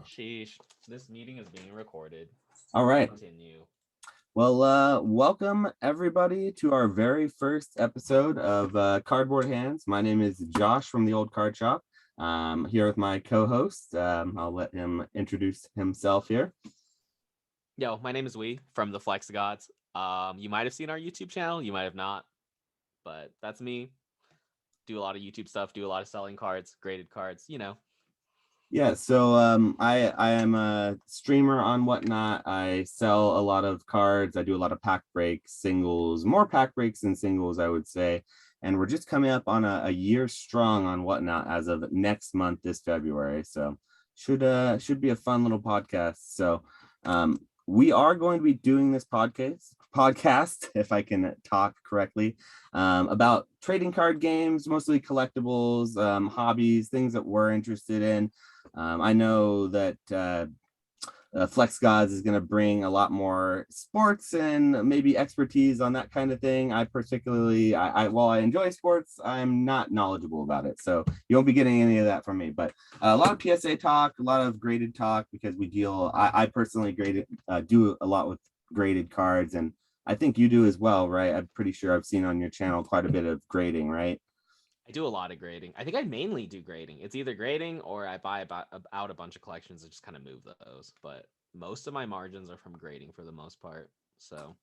Sheesh. This meeting is being recorded. All right. Continue. Well, welcome everybody to our very first episode of Cardboard Hands. My name is Josh from the Old Card Shop. Here with my co-host. I'll let him introduce himself here. Yo, my name is Wee from the Flex Gods. You might have seen our YouTube channel, you might have not, but that's me. Do a lot of YouTube stuff, do a lot of selling cards, graded cards. Yeah, so I am a streamer on Whatnot. I sell a lot of cards. I do a lot of pack breaks, singles, more pack breaks than singles, I would say. And we're just coming up on a year strong on Whatnot as of next month, this February. So should be a fun little podcast. So we are going to be doing this podcast, if I can talk correctly, about trading card games, mostly collectibles, hobbies, things that we're interested in. I know that Flex Gods is going to bring a lot more sports and maybe expertise on that kind of thing. I particularly, while I enjoy sports, I'm not knowledgeable about it. So you won't be getting any of that from me. But a lot of PSA talk, a lot of graded talk, because I personally do a lot with graded cards. And I think you do as well, right? I'm pretty sure I've seen on your channel quite a bit of grading, right? I do a lot of grading. I think I mainly do grading. It's either grading or I buy out a bunch of collections and just kind of move those. But most of my margins are from grading for the most part. So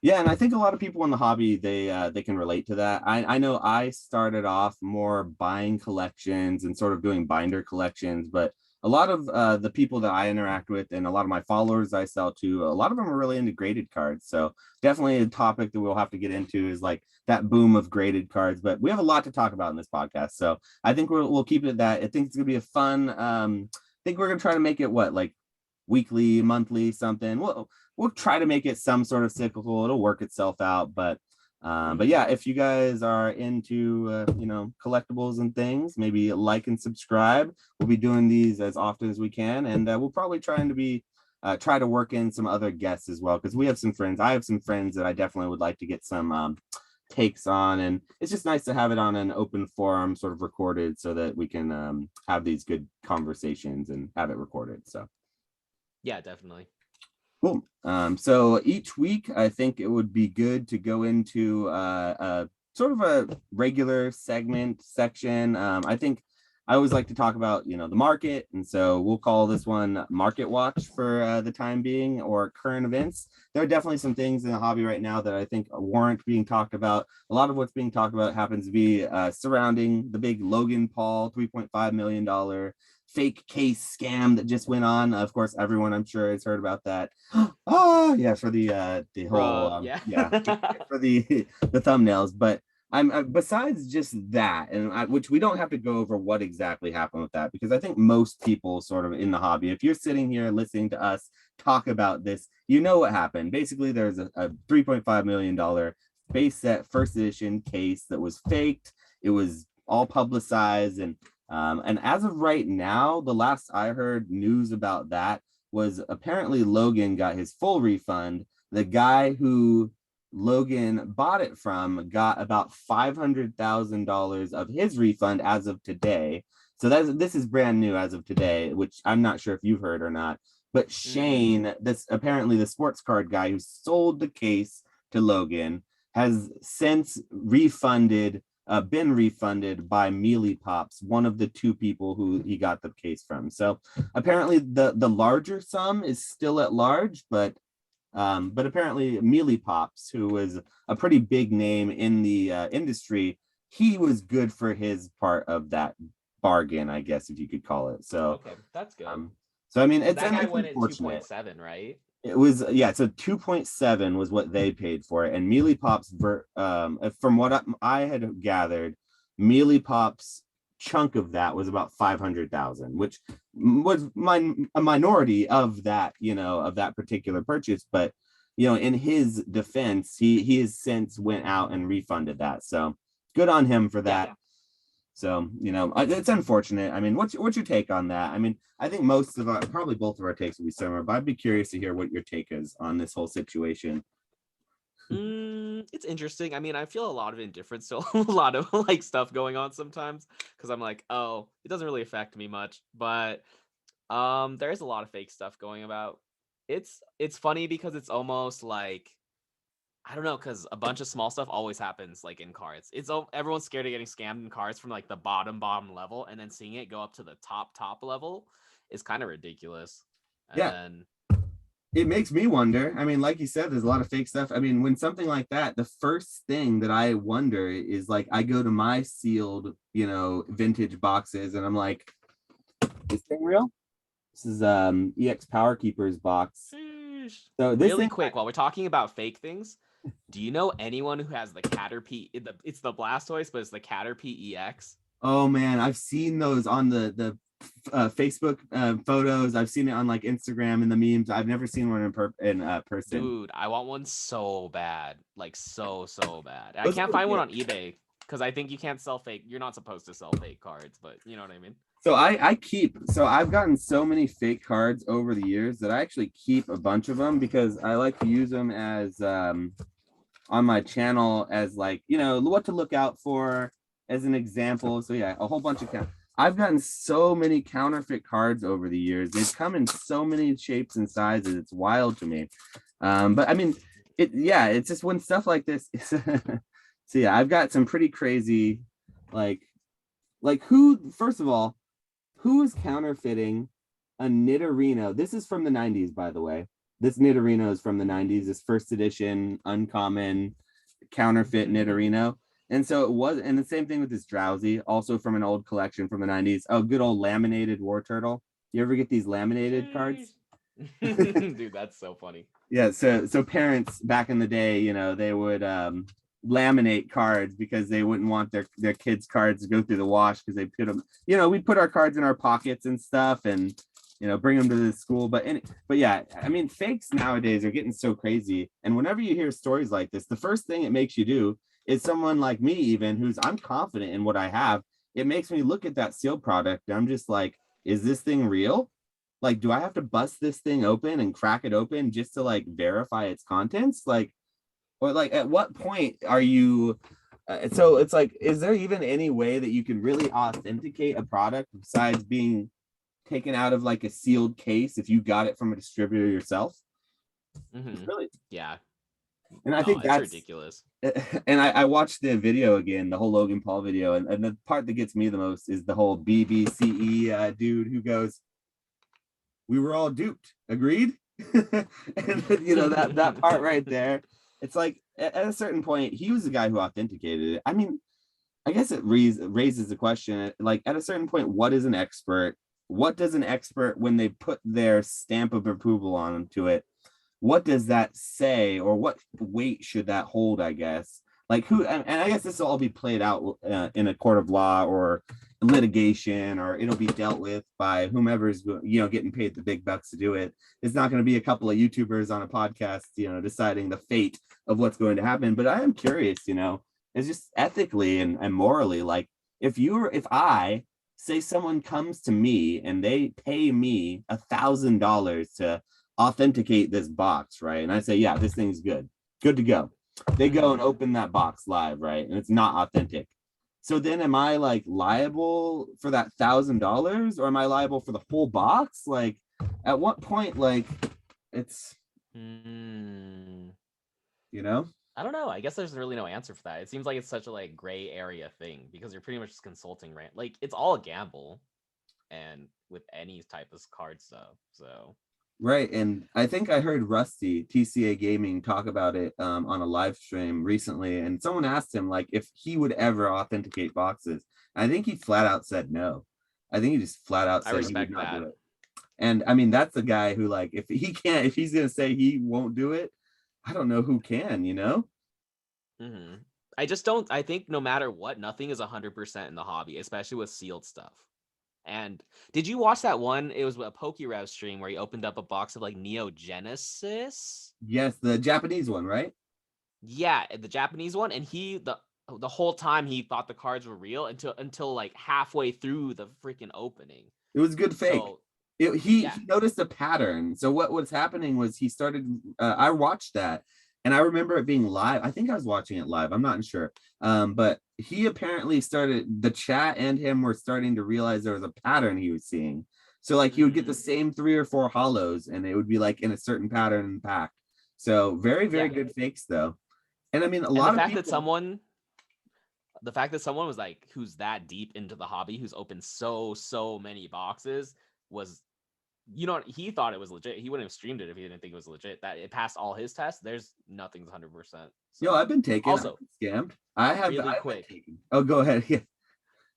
yeah, and I think a lot of people in the hobby they can relate to that. I know I started off more buying collections and sort of doing binder collections, but a lot of the people that I interact with and a lot of my followers I sell to, a lot of them are really into graded cards. So definitely a topic that we'll have to get into is like that boom of graded cards. But we have a lot to talk about in this podcast, so I think we'll keep it at that. I think it's gonna be a fun. I think we're gonna try to make it like weekly, monthly, something. We'll try to make it some sort of cyclical. It'll work itself out, but yeah, if you guys are into collectibles and things, maybe like and subscribe. We'll be doing these as often as we can, and we'll probably try to work in some other guests as well, because we have some friends. I have some friends that I definitely would like to get some takes on, and it's just nice to have it on an open forum, sort of recorded, so that we can have these good conversations and have it recorded. So yeah, definitely. cool. So each week, I think it would be good to go into a sort of a regular segment section. I think I always like to talk about, the market. And so we'll call this one Market Watch for the time being, or current events. There are definitely some things in the hobby right now that I think warrant being talked about. A lot of what's being talked about happens to be surrounding the big Logan Paul $3.5 million fake case scam that just went on. Of course, everyone I'm sure has heard about that. Oh yeah, for the whole Yeah. for the thumbnails. But I'm besides just that, and which we don't have to go over what exactly happened with that, because I think most people sort of in the hobby, if you're sitting here listening to us talk about this, you know what happened. Basically, there's a $3.5 million base set first edition case that was faked. It was all publicized, and as of right now, the last I heard news about that was apparently Logan got his full refund. The guy who Logan bought it from got about $500,000 of his refund as of today. So this is brand new as of today, which I'm not sure if you've heard or not. But Shane, this apparently the sports card guy who sold the case to Logan, has since been refunded by Mealy Pops, one of the two people who he got the case from. So apparently the larger sum is still at large, but apparently Mealy Pops, who was a pretty big name in the industry, he was good for his part of that bargain, I guess, if you could call it. So Okay, that's good. so I mean, Because it's that guy it's went at unfortunate. 2.7, right? It was, yeah, so 2.7 was what they paid for it, and Mealy Pops, from what I had gathered, Mealy Pops chunk of that was about 500,000, which was a minority of that, of that particular purchase. But in his defense, he has since went out and refunded that. So good on him for that. Yeah. So, it's unfortunate. I mean, what's your take on that? I mean, I think probably both of our takes will be similar, but I'd be curious to hear what your take is on this whole situation. It's interesting. I mean, I feel a lot of indifference to a lot of like stuff going on sometimes because I'm like, oh, it doesn't really affect me much. But There's a lot of fake stuff going about. It's funny because it's almost like I don't know, because a bunch of small stuff always happens like in cards. Everyone's scared of getting scammed in cards from like the bottom level, and then seeing it go up to the top level is kind of ridiculous. And Yeah, then it makes me wonder. I mean, like you said, there's a lot of fake stuff. I mean, when something like that, the first thing that I wonder is like, I go to my sealed, vintage boxes, and I'm like, this thing real? This is EX Power Keepers box. sheesh. So this Really thing, quick, while we're talking about fake things, do you know anyone who has the Caterpie? It's the Blastoise, but it's the Caterpie EX. oh man, I've seen those on the Facebook photos. I've seen it on like Instagram and the memes. I've never seen one in person. Dude, I want one so bad, like so bad. I Those are can't find one legit. on eBay because I think you can't sell fake. You're not supposed to sell fake cards, but you know what I mean. So I've gotten so many fake cards over the years that I actually keep a bunch of them because I like to use them as on my channel as like, what to look out for as an example. So yeah, a whole bunch of I've gotten so many counterfeit cards over the years. They've come in so many shapes and sizes. It's wild to me. But I mean, it's just when stuff like this. So yeah, I've got some pretty crazy, like who, first of all, who is counterfeiting a Nidorino? This is from the 90s, by the way. This Nidorino is from the 90s, this first edition, uncommon counterfeit Nidorino. And so it was, and the same thing with this Drowsy, also from an old collection from the 90s. Oh, good old laminated War Turtle. You ever get these laminated cards? Dude, that's so funny. Yeah, so parents back in the day, they would laminate cards because they wouldn't want their kids' cards to go through the wash because they put them, we'd put our cards in our pockets and stuff and bring them to the school. But yeah, I mean, fakes nowadays are getting so crazy. And whenever you hear stories like this, the first thing it makes you do is someone like me, even I'm confident in what I have. It makes me look at that sealed product. And I'm just like, is this thing real? Like, do I have to bust this thing open and crack it open just to like verify its contents? Like, or like, at what point are you? So it's like, is there even any way that you can really authenticate a product besides being taken out of like a sealed case if you got it from a distributor yourself? Really, yeah. and I think it's that's ridiculous. And I watched the video again, the whole Logan Paul video, and the part that gets me the most is the whole BBCE dude who goes, "We were all duped, agreed." And that part right there, it's like at a certain point, he was the guy who authenticated it. I mean, I guess it raises the question, like at a certain point, what is an expert? What does an expert, when they put their stamp of approval onto it, what does that say, or what weight should that hold, I guess? Like who, and I guess this will all be played out in a court of law or litigation, or it'll be dealt with by whomever's, getting paid the big bucks to do it. It's not going to be a couple of YouTubers on a podcast, deciding the fate of what's going to happen. But I am curious, it's just ethically and morally, like if I say someone comes to me and they pay me $1,000 to authenticate this box, right? And I say, yeah, this thing's good to go. They go and open that box live, right? And it's not authentic. So then am I like liable for that $1,000, or am I liable for the whole box? Like at what point, like it's, I don't know. I guess there's really no answer for that. It seems like it's such a like gray area thing because you're pretty much just consulting, right? Like it's all a gamble, and with any type of card stuff. So right. And I think I heard Rusty TCA Gaming talk about it on a live stream recently, and someone asked him like if he would ever authenticate boxes. I think he flat out said no. I think he just flat out said he would not do it. And I mean, that's the guy who, like, if he's gonna say he won't do it, I don't know who can, I just don't. I think no matter what, nothing is 100% in the hobby, especially with sealed stuff. And did you watch that one? It was a PokeRev stream where he opened up a box of like Neo Genesis. Yes, the Japanese one, right? Yeah, the Japanese one, and the whole time he thought the cards were real until like halfway through the freaking opening. It was good fake. So, he noticed a pattern. So what was happening was he started. I watched that, and I remember it being live. I think I was watching it live. I'm not sure. But he apparently started, the chat and him were starting to realize there was a pattern he was seeing. So like you would get the same 3 or 4 hollows, and it would be like in a certain pattern in the pack. So very, very Yeah. good fakes though. And I mean, a And lot of people. the fact that someone was like who's that deep into the hobby, who's opened so many boxes, was, he thought it was legit. He wouldn't have streamed it if he didn't think it was legit. That it passed all his tests. There's nothing's 100%. Yo, So I've been taken. I've also, been scammed. I've really been quick, taken. Oh, go ahead. Yeah.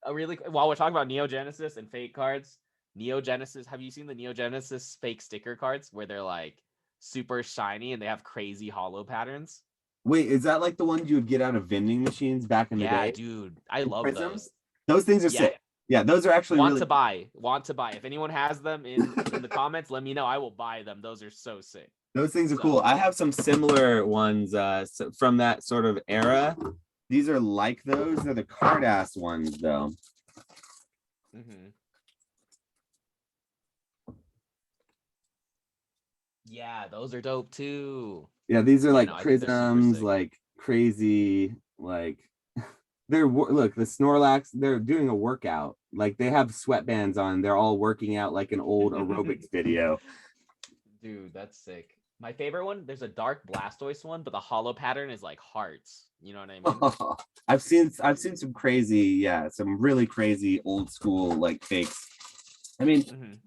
while we're talking about Neo Genesis and fake cards, Neo Genesis, have you seen the Neo Genesis fake sticker cards where they're like super shiny and they have crazy hollow patterns? Wait, is that like the ones you would get out of vending machines back in the Yeah, day? dude, I In love prisms? those. Those things are Yeah, sick. Yeah, those are actually want really to buy, want to buy. If anyone has them in the comments, let me know. I will buy them. Those are so sick. those things are cool. So, I have some similar ones from that sort of era. These are like those. They're the card ass ones though. mhm. Yeah, those are dope too. Yeah, these are Yeah, like no, I think they're super prisms, sick. like crazy, like look, the Snorlax, they're doing a workout. Like they have sweatbands on. They're all working out like an old aerobics video. Dude, that's sick. My favorite one, there's a dark Blastoise one, but the hollow pattern is like hearts. You know what I mean? I've seen some crazy, yeah, some really crazy old school like fakes. I mean, Mhm.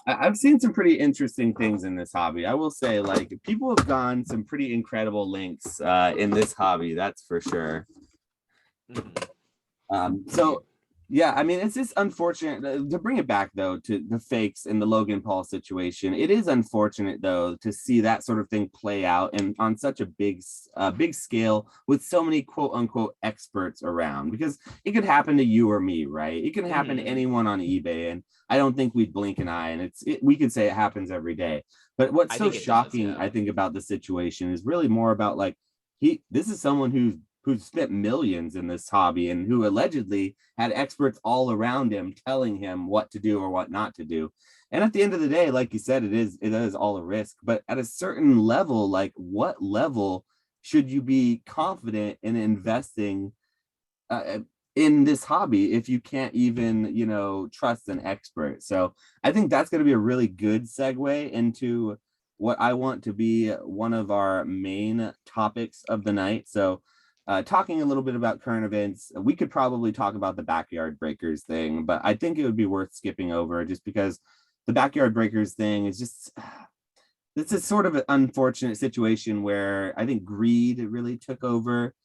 I've seen some pretty interesting things in this hobby. I will say, like, people have gone some pretty incredible lengths in this hobby, that's for sure. Mhm. So Dude, yeah, I mean, it's just unfortunate to bring it back though to the fakes in the Logan Paul situation. It is unfortunate though to see that sort of thing play out and on such a big scale with so many quote unquote experts around, because it could happen to you or me, right? It can happen to mhm. anyone on eBay, and I don't think we'd blink an eye. And we could say it happens every day. But what's I so think it does, shocking, yeah. I think, about the situation is really more about like this is someone who's spent millions in this hobby and who allegedly had experts all around him telling him what to do or what not to do. And at the end of the day, like you said, it is all a risk. But at a certain level, like what level should you be confident in investing uh, in this hobby if you can't even trust an expert? So I think that's going to be a really good segue into what I want to be one of our main topics of the night. So talking a little bit about current events, we could probably talk about the backyard breakers thing, but I think it would be worth skipping over just because the backyard breakers thing is just this is sort of an unfortunate situation where I think greed really took over.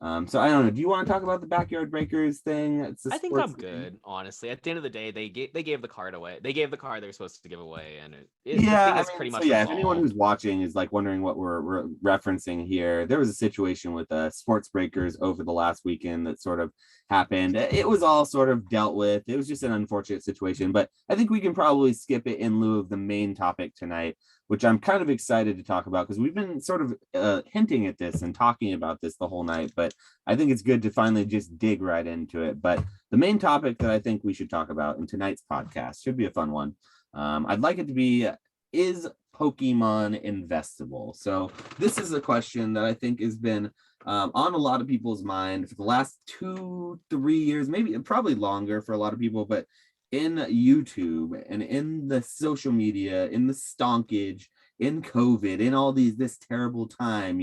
So I don't know. Do you want to talk about the backyard breakers thing? It's a I think I'm sports thing. good, honestly. At the end of the day, they gave the card away. They gave the card they were supposed to give away, and the Yeah, thing I is mean, pretty so much yeah, if anyone resolved. who's watching is like wondering what we're referencing here, there was a situation with sports breakers over the last weekend that sort of happened. It was all sort of dealt with. It was just an unfortunate situation, but I think we can probably skip it in lieu of the main topic tonight, which I'm kind of excited to talk about because we've been sort of hinting at this and talking about this the whole night, but I think it's good to finally just dig right into it. But the main topic that I think we should talk about in tonight's podcast should be a fun one. I'd like it to be, is Pokemon investable? So this is a question that I think has been on a lot of people's mind for the last 2-3 years, maybe probably longer for a lot of people, but in YouTube and in the social media, in the stonkage, in COVID, in all this terrible time,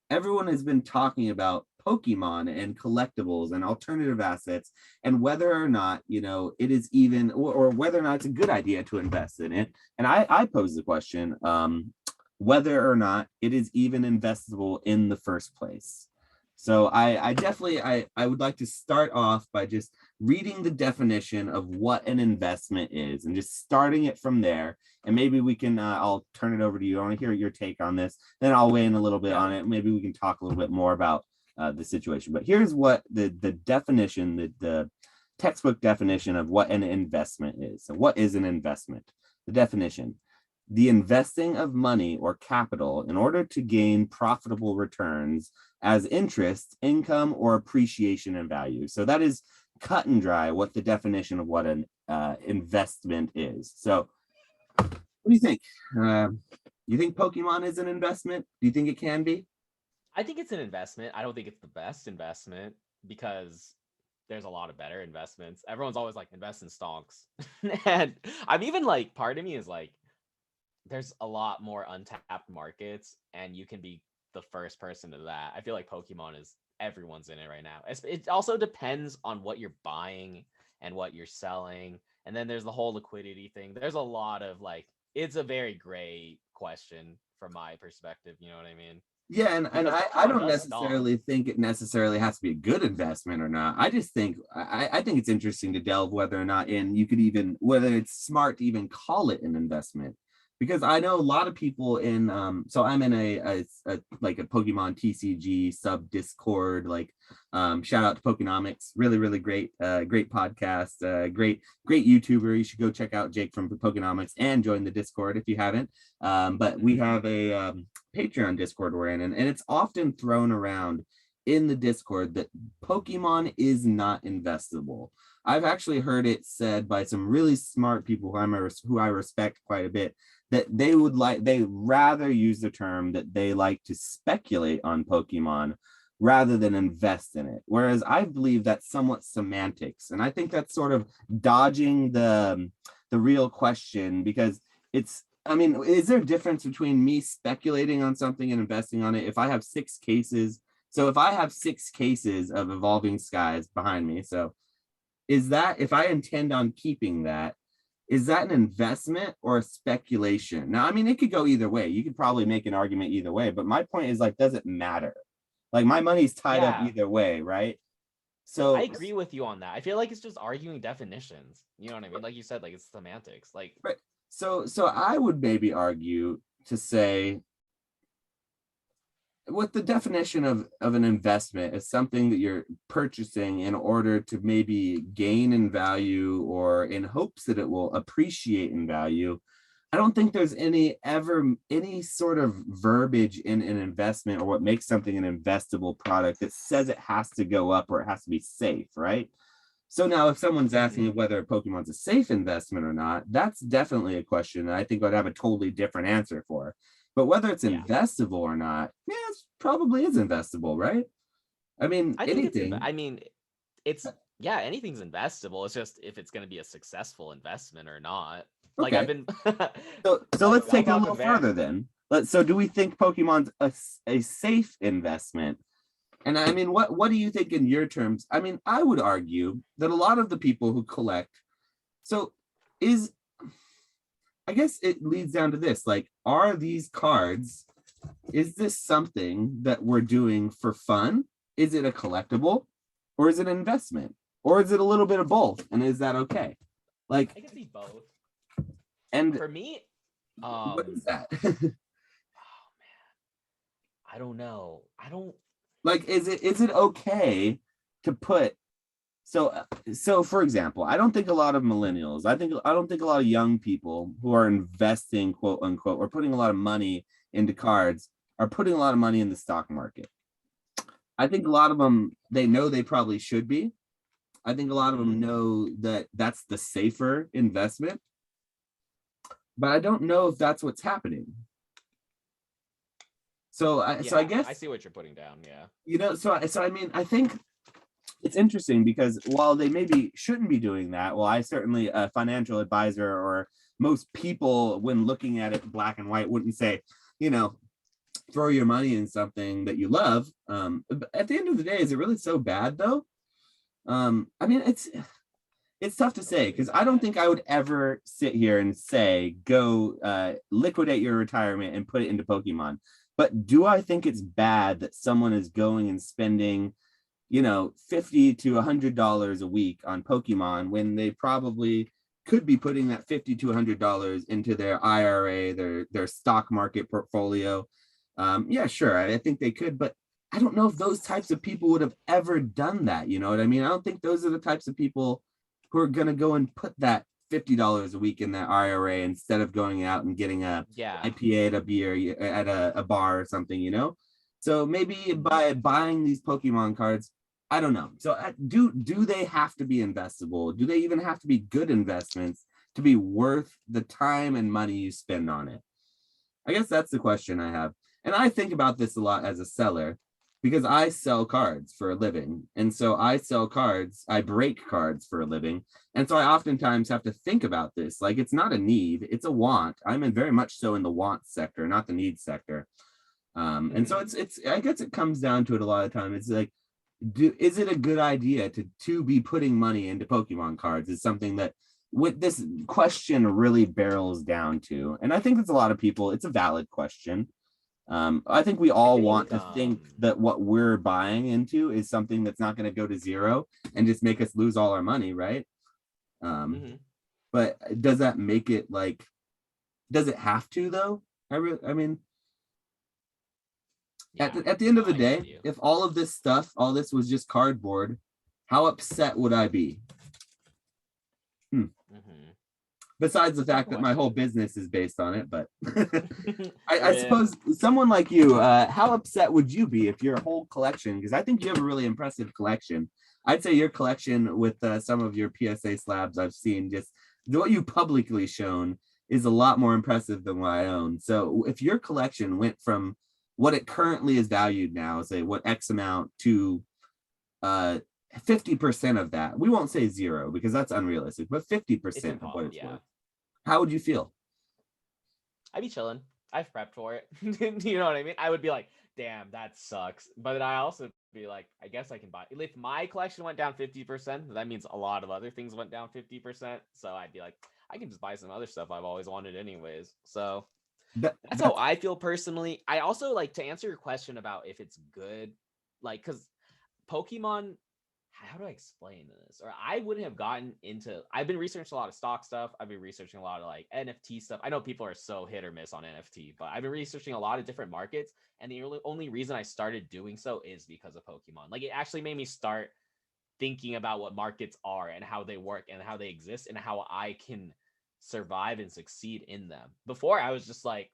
everyone has been talking about Pokemon and collectibles and alternative assets, and whether or not it is even, or whether or not it's a good idea to invest in it. And I pose the question, whether or not it is even investable in the first place. So I definitely I would like to start off by just reading the definition of what an investment is and just starting it from there. And maybe we can I'll turn it over to you. I want to hear your take on this. Then I'll weigh in a little bit Yeah. on it. Maybe we can talk a little bit more about the situation. But here's what the definition, the textbook definition of what an investment is. So what is an investment? The definition: the investing of money or capital in order to gain profitable returns as interest, income, or appreciation in value. So that is cut and dry what the definition of what an investment is. So what do you think? You think Pokemon is an investment? Do you think it can be? I think it's an investment. I don't think it's the best investment because there's a lot of better investments. Everyone's always like invest in stonks. And I'm even like part of me is like there's a lot more untapped markets and you can be the first person to that. I feel like Pokemon is everyone's in it right now. It also depends on what you're buying and what you're selling. And then there's the whole liquidity thing. There's a lot of like it's a very gray question from my perspective, you know what I mean? Yeah, and Because I Pokemon don't does stonk. necessarily think it necessarily has to be a good investment or not. I just think I think it's interesting to delve whether or not in you could even whether it's smart to even call it an investment. Because I know a lot of people in so I'm in a like a Pokemon TCG sub Discord, like shout out to Pokenomics, really great great podcast, great YouTuber. You should go check out Jake from Pokenomics and join the Discord if you haven't. But we have a Patreon Discord we're in, and it's often thrown around in the Discord that Pokemon is not investable. I've actually heard it said by some really smart people who I respect quite a bit that they rather use the term that they like to speculate on Pokemon rather than invest in it. Whereas I believe that's somewhat semantics, and I think that's sort of dodging the real question because it's I mean, is there a difference between me speculating on something and investing on it? If I have 6 cases, so if I have 6 cases of Evolving Skies behind me, so is that if I intend on keeping that, is that an investment or a speculation? Now, I mean, it could go either way. You could probably make an argument either way, but my point is like, does it matter? Like my money's tied up Yeah, either way, right? I So, agree with you on that. I feel like it's just arguing definitions. You know what I mean? Like you said, like it's semantics. Like right. So I would maybe argue to say what the definition of an investment is something that you're purchasing in order to maybe gain in value or in hopes that it will appreciate in value. I don't think there's any sort of verbiage in an investment or what makes something an investable product that says it has to go up or it has to be safe, right? So now if someone's asking whether Pokemon's a safe investment or not, that's definitely a question that I think I'd have a totally different answer for. But whether it's yeah, investable or not, yeah, it probably is investable, right? I mean, I think anything. I mean, it's yeah, anything's investable. It's just if it's going to be a successful investment or not. Like I've Okay. been, So like let's I'll take it a talk little about. further then. So do we think Pokemon's a safe investment? And I mean, what do you think in your terms? I mean, I would argue that a lot of the people who collect, so is I guess it leads down to this, like, are these cards, is this something that we're doing for fun? Is it a collectible or is it an investment? Or is it a little bit of both? And is that okay? Like, I can see both. and For me, what is that? oh man, I don't know. I don't. Like, is it okay to put so for example, I don't think a lot of young people who are investing, quote unquote, or putting a lot of money into cards are putting a lot of money in the stock market. I think a lot of them, they know they probably should be. I think a lot of them Mhm. know that that's the safer investment, but I don't know if that's what's happening. So I Yeah, I guess, see what you're putting down. Yeah. so I mean, I think it's interesting because while they maybe shouldn't be doing that, well, I certainly a financial advisor or most people when looking at it black and white wouldn't say, you know, throw your money in something that you love. At the end of the day, is it really so bad though? I mean, it's tough to What do you say mean because I don't bad? think I would ever sit here and say go liquidate your retirement and put it into Pokemon. But do I think it's bad that someone is going and spending, $50 to $100 a week on Pokemon when they probably could be putting that $50 to $100 into their IRA, their stock market portfolio? Yeah, sure, I think they could, but I don't know if those types of people would have ever done that. You know what I mean? I don't think those are the types of people who are going to go and put that $50 a week in their IRA instead of going out and getting a Yeah. IPA at a beer at a bar or something. So maybe by buying these Pokemon cards, I don't know. So do they have to be investable? Do they even have to be good investments to be worth the time and money you spend on it? I guess that's the question I have. And I think about this a lot as a seller. because I sell cards for a living. And so I sell cards, I break cards for a living. And so I oftentimes have to think about this. Like it's not a need, it's a want. I'm in very much so in the want sector, not the need sector. And so it's I guess it comes down to it a lot of time. It's like, is it a good idea to be putting money into Pokemon cards is something that what this question really barrels down to. And I think that's a lot of people, it's a valid question. I think we I all think want to think that what we're buying into is something that's not going to go to zero and just make us lose all our money, right? mhm. But does that make it like, does it have to though? I mean, Yeah, at the end no, of the I get day, you. if all of this stuff, all this was just cardboard, how upset would I be? Mhm. Besides the Good fact that my whole question. business is based on it, but I Rip. suppose someone like you, how upset would you be if your whole collection, because I think you have a really impressive collection. I'd say your collection with some of your PSA slabs I've seen, just what you publicly shown is a lot more impressive than what I own. So if your collection went from what it currently is valued now, say what X amount to uh 50% of that, we won't say zero because that's unrealistic, but It's 50% of what impossible. it's Yeah, worth, how would you feel? I'd be chilling. I've prepped for it. You know what I mean? I would be like, damn, that sucks. But then I also be like, I guess I can buy. If my collection went down 50%, that means a lot of other things went down 50%. So I'd be like, I can just buy some other stuff I've always wanted anyways. So that's how That's I feel personally. I also like to answer your question about if it's good, like, because Pokemon, how do I explain this? Or I wouldn't have gotten into. I've been researching a lot of stock stuff. I've been researching a lot of like NFT stuff. I know people are so hit or miss on NFT, but I've been researching a lot of different markets. And the only reason I started doing so is because of Pokemon. Like it actually made me start thinking about what markets are and how they work and how they exist and how I can survive and succeed in them. Before I was just like,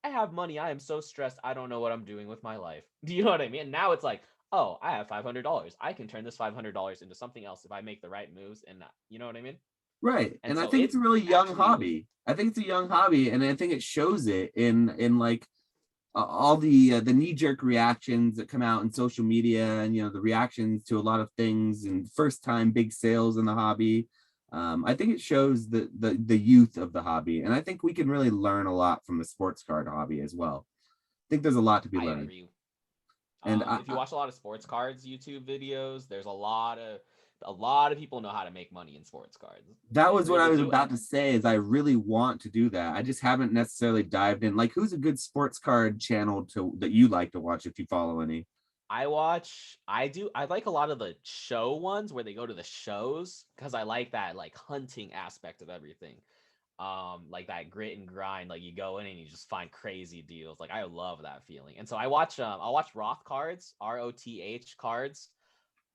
I have money. I am so stressed. I don't know what I'm doing with my life. Do you know what I mean? And now it's like, oh, I have $500. I can turn this $500 into something else if I make the right moves. And you know what I mean? right. And And I so think it's it a really young actually, hobby. I think it's a young hobby, and I think it shows it in like all the knee-jerk reactions that come out in social media, and the reactions to a lot of things, and first time big sales in the hobby. I think it shows the youth of the hobby, and I think we can really learn a lot from the sports card hobby as well. I think there's a lot to be I learned. agree. And If you watch a lot of sports cards YouTube videos, there's a lot of people know how to make money in sports cards. that They was what I really was do. about And to say, is I really want to do that. I just haven't necessarily dived in. Like, who's a good sports card channel to that you like to watch if you follow any? I like a lot of the show ones where they go to the shows because I like that like hunting aspect of everything. Like that grit and grind, like you go in and you just find crazy deals. Like I love that feeling. And so I'll watch Roth cards, ROTH cards.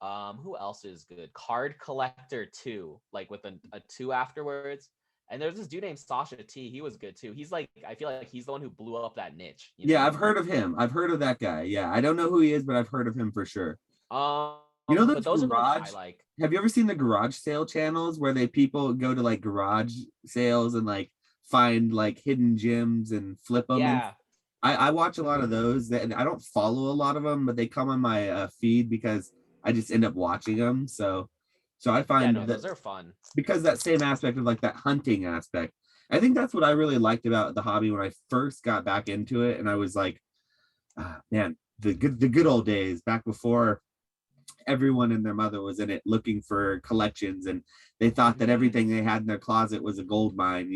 Who else is good? Card Collector 2, like with a 2 afterwards. And there's this dude named Sasha T. He was good too. He's like, I feel like he's the one who blew up that niche. You know what Yeah, I I've mean? heard of him. I've heard of that guy. Yeah, I don't know who he is, but I've heard of him for sure. You know But those those are the ones I garage? like. Have you ever seen the garage sale channels where they people go to like garage sales and like find like hidden gems and flip them? And Yeah. I watch a lot of Hmm. those, and I don't follow a lot of them, but they come on my feed because I just end up watching them. So I Yeah, find no, that those are fun. because that same aspect of like that hunting aspect, I think that's what I really liked about the hobby when I first got back into it, and I was like, ah, man, the good old days back before everyone and their mother was in it looking for collections, and they thought that Hmm. everything they had in their closet was a gold mine.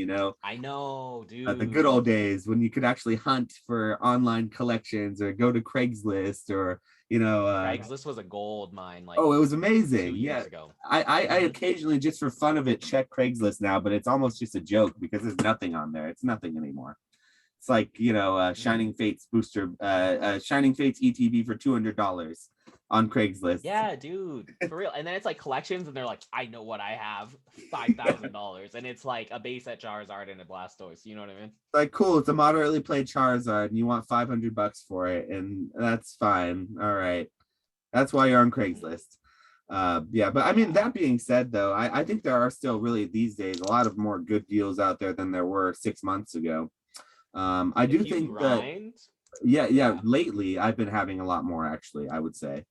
I know, The good dude. old days when you could actually hunt for online collections or go to Craigslist or Craigslist was a gold mine like oh, it was 2 amazing. Yeah. years ago. I Hmm. occasionally, just for fun of it, check Craigslist now, but it's almost just a joke because there's nothing on there. It's nothing anymore. It's like, Hmm. Shining Fates booster, Shining Fates ETB for $200 on Craigslist. Yeah, dude, for real. And then it's like collections, and they're like, I know what I have, $5,000, and it's like a base at Charizard and a Blastoise. You know what I mean? Like, cool, it's a moderately played Charizard and you want $500 for it, and that's fine. All right. That's why you're on Hmm. Craigslist. Yeah, but I mean, Yeah. that being said, though, I think there are still really these days a lot of more good deals out there than there were 6 months ago. I do If you think that grind. Yeah. Lately, I've been having a lot more, actually, I would say.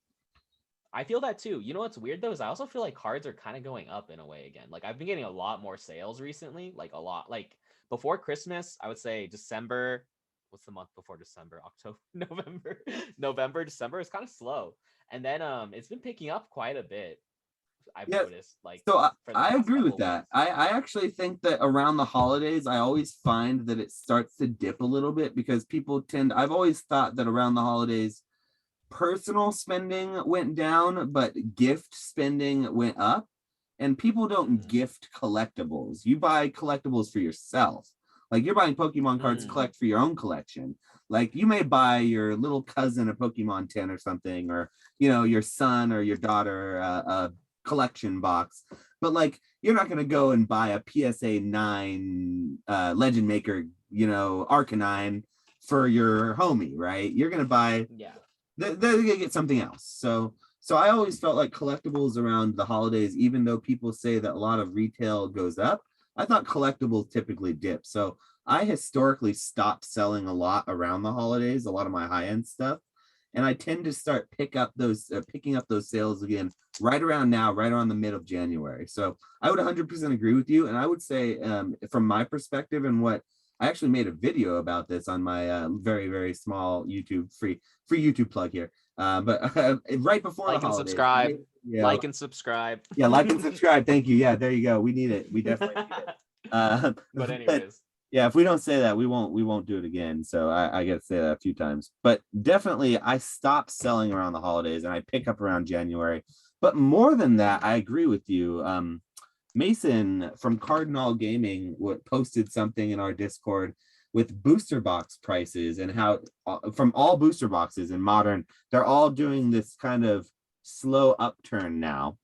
I feel that too. You know what's weird though is I also feel like cards are kind of going up in a way again. Like I've been getting a lot more sales recently, like a lot. Like before Christmas, I would say December. What's the month before December? October, November, November, December is kind of slow, and then it's been picking up quite a bit. I've Yeah. noticed like So for the I past agree couple with of that. weeks. I actually think that around the holidays, I always find that it starts to dip a little bit because I've always thought that around the holidays, personal spending went down, but gift spending went up. And people don't gift collectibles. You buy collectibles for yourself. Like you're buying Pokemon cards to Mm. collect for your own collection. Like you may buy your little cousin a Pokemon 10 or something, or your son or your daughter a collection box. But like you're not gonna go and buy a PSA 9 Legend Maker, Arcanine for your homie, right? You're gonna buy Yeah. they're gonna get something else. So I always felt like collectibles around the holidays, even though people say that a lot of retail goes up, I thought collectibles typically dip. So I historically stopped selling a lot around the holidays, a lot of my high-end stuff. And I tend to start picking up those sales again right around now, right around the mid of January. So I would 100% agree with you. And I would say, from my perspective, and what I actually made a video about this on my very, very small YouTube free YouTube plug here. But right before the Like and holidays, subscribe. Like and subscribe. yeah, like and subscribe. Thank you. Yeah, there you go. We need it. We definitely need it. But But anyways, yeah, if we don't say that, we won't do it again. So I got to say that a few times. But definitely, I stopped selling around the holidays, and I pick up around January. But more than that, I agree with you. Mason from Cardinal Gaming posted something in our Discord with booster box prices and how from all booster boxes in modern, they're all doing this kind of slow upturn now.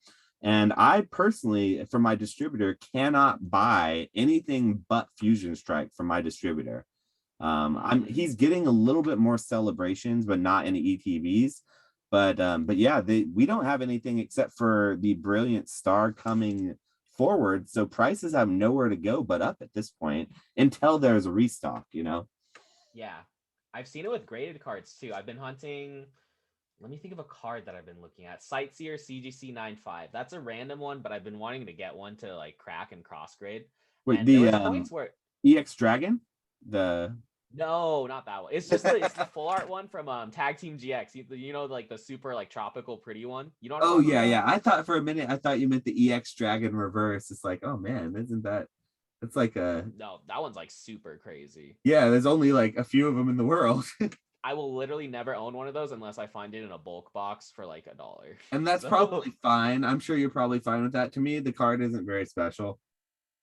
And I personally, from my distributor, cannot buy anything but Fusion Strike from my distributor. He's getting a little bit more celebrations, but not any ETBs. But yeah, we don't have anything except for the Brilliant Star coming forward. So prices have nowhere to go but up at this point until there's a restock. yeah. I've seen it with graded cards too. I've been hunting. Let me think of a card that I've been looking at. Sightseer CGC 95. That's a random one, but I've been wanting to get one to like crack and cross grade. Wait, And there the was points where EX Dragon, the no, not that one. It's the full art one from Tag Team GX. Like the super like tropical pretty one. You know what I'm oh talking yeah, about? yeah. I thought for a minute, I thought you meant the EX Dragon reverse. It's like, oh man, isn't that? It's like No, that one's like super crazy. yeah. There's only like a few of them in the world. I will literally never own one of those unless I find it in a bulk box for like $1. And that's So probably fine. I'm sure you're probably fine with that. To me, the card isn't very special.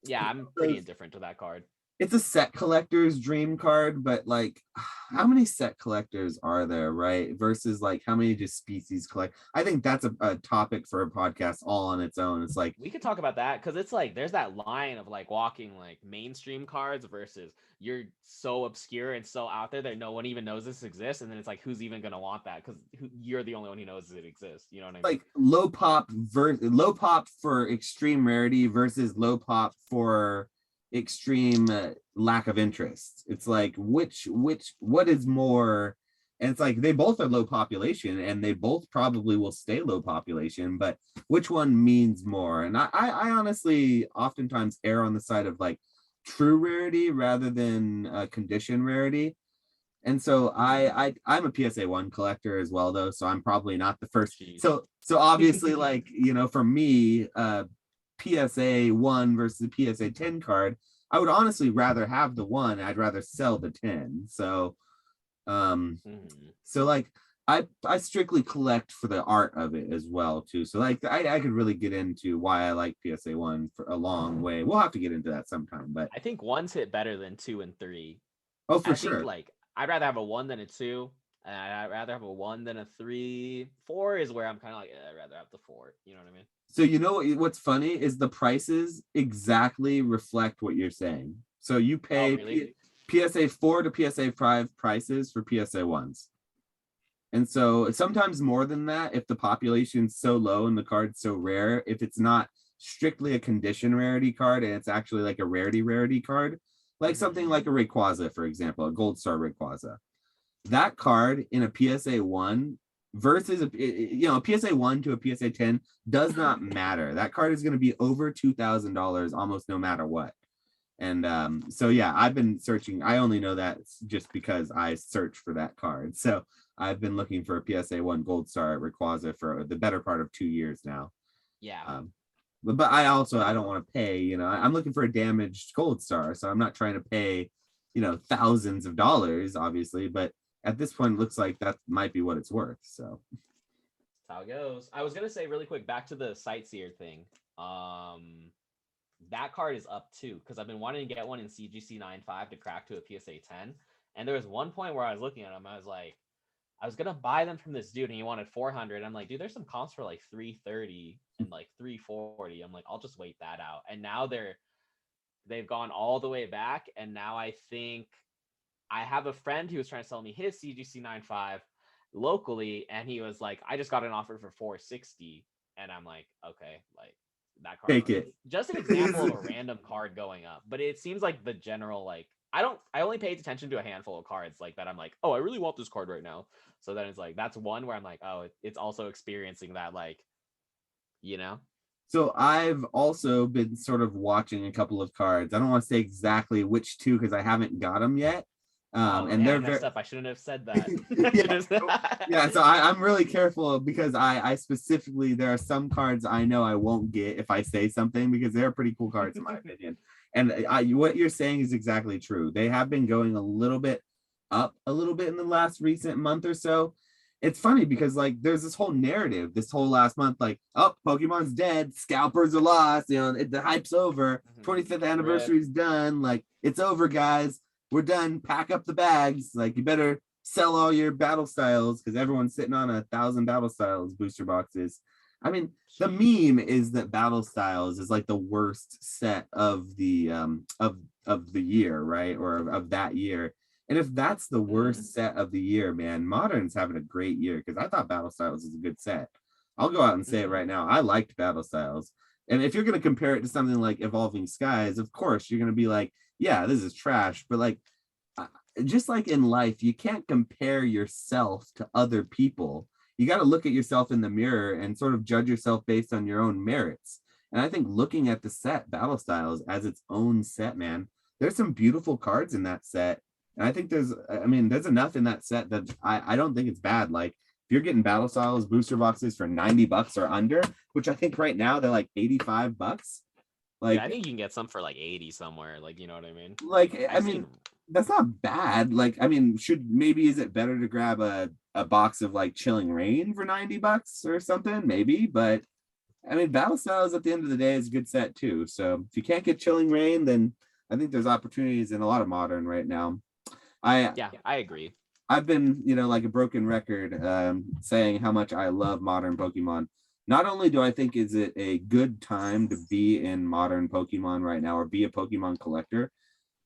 yeah, I'm pretty indifferent to that card. It's a set collector's dream card, but like, how many set collectors are there, right? Versus like, how many just species collect? I think that's a topic for a podcast all on its own. It's like, We could talk about that because it's like there's that line of like walking like mainstream cards versus you're so obscure and so out there that no one even knows this exists, and then it's like who's even gonna want that because you're the only one who knows it exists. You know what I mean? like low pop for extreme rarity versus low pop for extreme lack of interest. It's like what is more, and it's like they both are low population and they both probably will stay low population, but which one means more? And I honestly oftentimes err on the side of like true rarity rather than condition rarity. And so I'm a PSA 1 collector as well though, so I'm probably not the first. Jeez. So obviously like, for me, PSA 1 versus PSA 10 card, I would honestly rather have the 1. I'd rather sell the 10. So like I strictly collect for the art of it as well too. So like I could really get into why I like PSA 1 for a long way. We'll have to get into that sometime, but I think one's hit better than 2 and 3. oh, for I think sure. like I'd rather have a 1 than a 2. And I'd rather have a 1 than a 3. 4 is where I'm kind of like, I'd rather have the 4. You know what I mean? So you know what's funny is the prices exactly reflect what you're saying. So you Oh, pay really? PSA 4 to PSA 5 prices for PSA 1s. And so sometimes more than that, if the population's so low and the card's so rare, if it's not strictly a condition rarity card and it's actually like a rarity card, like something like a Rayquaza, for example, a Gold Star Rayquaza. that card in a PSA 1 versus a PSA 1 to a PSA 10 does not matter. That card is going to be over $2,000 almost no matter what. And so yeah, I've been searching. I only know that just because I searched for that card. So I've been looking for a PSA 1 Gold Star at Rayquaza for the better part of 2 years now. Yeah. But I don't want to pay, I'm looking for a damaged Gold Star, so I'm not trying to pay, thousands of dollars, obviously, but at this point it looks like that might be what it's worth. So that's how it goes. I was gonna say really quick, back to the Sightseer thing. That card is up too, because I've been wanting to get one in CGC 9.5 to crack to a PSA 10. And there was one point where I was looking at them, I was like, I was gonna buy them from this dude and he wanted 400. I'm like, dude, there's some comps for like 330 and like 340. I'm like, I'll just wait that out. And now they've gone all the way back. And now I think I have a friend who was trying to sell me his CGC 9.5 locally, and he was like, I just got an offer for 460. And I'm like, okay, like that card. take it. Just an example of a random card going up. But it seems like the general, like, I only paid attention to a handful of cards like that. I'm like, oh, I really want this card right now. So then it's like, that's one where I'm like, oh, it's also experiencing that, like, you know? So I've also been sort of watching a couple of cards. I don't want to say exactly which two because I haven't got them yet. And they're very. I shouldn't have said that. Yeah. So I'm really careful because I specifically, there are some cards I know I won't get if I say something because they're pretty cool cards in my opinion. And what you're saying is exactly true. They have been going a little bit up a little bit in the last recent month or so. It's funny because like there's this whole narrative this whole last month, like, oh, Pokemon's dead, scalpers are lost, the hype's over, 25th anniversary is done, like it's over, guys, we're done, pack up the bags, like you better sell all your battle styles because everyone's sitting on 1,000 battle styles booster boxes. I mean, the meme is that battle styles is like the worst set of the of the year, right, or of that year. And if that's the worst set of the year, man, Modern's having a great year because I thought Battle Styles was a good set. I'll go out and say it right now. I liked Battle Styles. And if you're going to compare it to something like Evolving Skies, of course, you're going to be like, yeah, this is trash. But like, just like in life, you can't compare yourself to other people. You got to look at yourself in the mirror and sort of judge yourself based on your own merits. And I think looking at the set, Battle Styles, as its own set, man, there's some beautiful cards in that set. And I think there's enough in that set that I don't think it's bad. Like if you're getting Battle Styles booster boxes for $90 or under, which I think right now they're like $85. Like, yeah, I think you can get some for like 80 somewhere. Like, you know what I mean? Like, that's not bad. Like, I mean, is it better to grab a box of like Chilling Reign for $90 or something? Maybe, but I mean, Battle Styles at the end of the day is a good set too. So if you can't get Chilling Reign, then I think there's opportunities in a lot of Modern right now. I agree. I've been, like a broken record, saying how much I love Modern Pokemon. Not only do I think is it a good time to be in Modern Pokemon right now or be a Pokemon collector,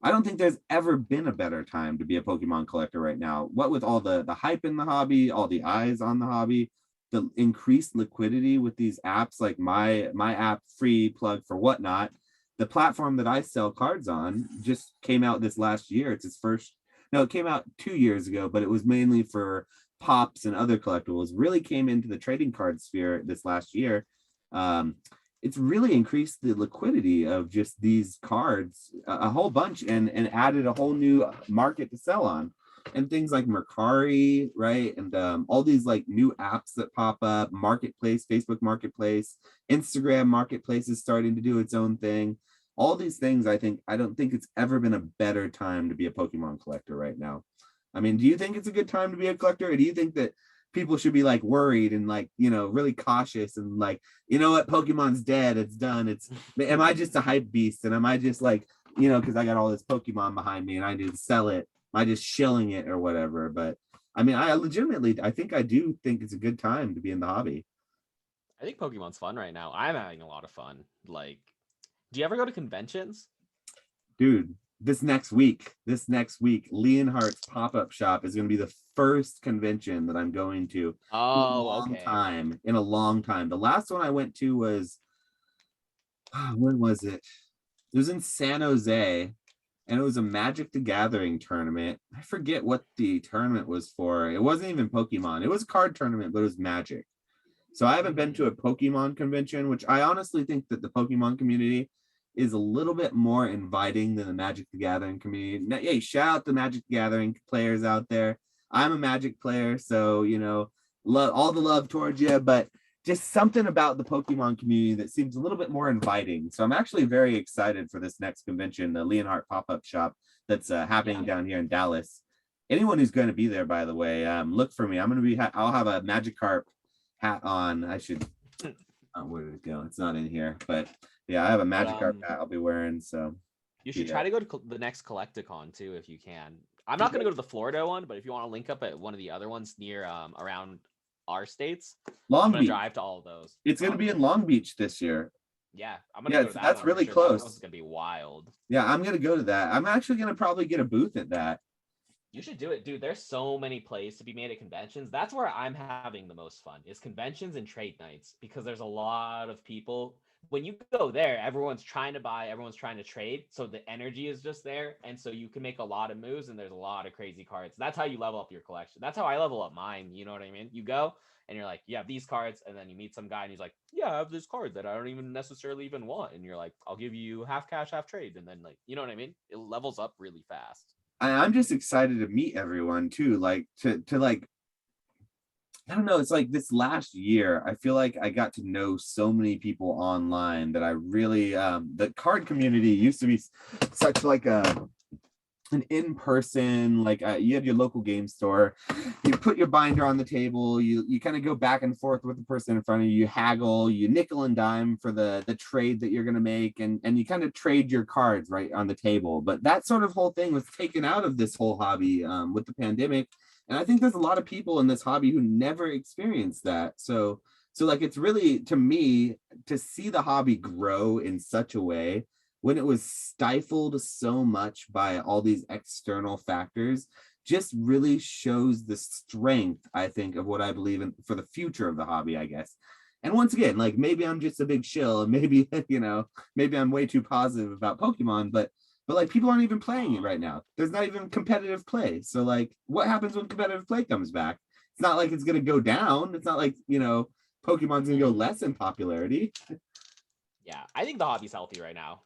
I don't think there's ever been a better time to be a Pokemon collector right now. What with all the hype in the hobby, all the eyes on the hobby, the increased liquidity with these apps like my app, free plug for Whatnot, the platform that I sell cards on just came out this last year. It's its first. No, it came out 2 years ago, but it was mainly for pops and other collectibles. Really came into the trading card sphere this last year. It's really increased the liquidity of just these cards a whole bunch and added a whole new market to sell on. And things like Mercari, right? And all these like new apps that pop up, Marketplace, Facebook Marketplace, Instagram Marketplace is starting to do its own thing. All these things, I don't think it's ever been a better time to be a Pokemon collector right now. I mean, do you think it's a good time to be a collector? Or do you think that people should be like worried and like, really cautious and like, you know what, Pokemon's dead, it's done. Am I just a hype beast? And am I just like, because I got all this Pokemon behind me and I need to sell it. Am I just shilling it or whatever? But I mean, I do think it's a good time to be in the hobby. I think Pokemon's fun right now. I'm having a lot of fun. Like, do you ever go to conventions? Dude, this next week, Leonhardt's pop-up shop is going to be the first convention that I'm going to in a long time. The last one I went to was, when was it? It was in San Jose. and it was a Magic the Gathering tournament. I forget what the tournament was for. It wasn't even Pokemon. It was a card tournament, but it was Magic. So I haven't been to a Pokemon convention, which I honestly think that the Pokemon community is a little bit more inviting than the Magic the Gathering community. Hey, shout out the Magic the Gathering players out there. I'm a Magic player, so love all the love towards you, but just something about the Pokemon community that seems a little bit more inviting. So I'm actually very excited for this next convention, the Leonhardt pop-up shop that's happening down here in Dallas. Anyone who's going to be there, by the way, look for me. I'm going to be. I'll have a Magikarp hat on. I should. Where did it go? It's not in here, but yeah, I have a Magikarp hat I'll be wearing. So you should try to go to the next Collecticon too if you can. I'm not going to go to the Florida one, but if you want to link up at one of the other ones near around our states, I'm gonna drive to all of those. It's gonna be in Long Beach this year. Yeah, I'm gonna go to that. That's really close. It's gonna be wild. Yeah, I'm gonna go to that. I'm actually gonna probably get a booth at that. You should do it, dude. There's so many plays to be made at conventions. That's where I'm having the most fun, is conventions and trade nights, because there's a lot of people. When you go there, everyone's trying to buy, everyone's trying to trade, so the energy is just there, and so you can make a lot of moves, and there's a lot of crazy cards. That's how you level up your collection. That's how I level up mine. You know what I mean? You go and you're like, you have these cards, and then you meet some guy and he's like, yeah, I have this card that I don't even necessarily even want, and you're like, I'll give you half cash, half trade, and then, like, you know what I mean? It levels up really fast. I'm just excited to meet everyone too, like to like, I don't know, it's like this last year, I feel like I got to know so many people online that I really, the card community used to be such like an in-person, like you have your local game store, you put your binder on the table, you kind of go back and forth with the person in front of you, you haggle, you nickel and dime for the trade that you're going to make, and you kind of trade your cards right on the table. But that sort of whole thing was taken out of this whole hobby with the pandemic, and I think there's a lot of people in this hobby who never experienced that. So like, it's really, to me, to see the hobby grow in such a way when it was stifled so much by all these external factors, just really shows the strength, I think, of what I believe in for the future of the hobby, I guess. And once again, like, maybe I'm just a big shill, and maybe, maybe I'm way too positive about Pokemon, but like, people aren't even playing it right now. There's not even competitive play. So like, what happens when competitive play comes back? It's not like it's going to go down. It's not like, Pokemon's going to go less in popularity. Yeah, I think the hobby's healthy right now.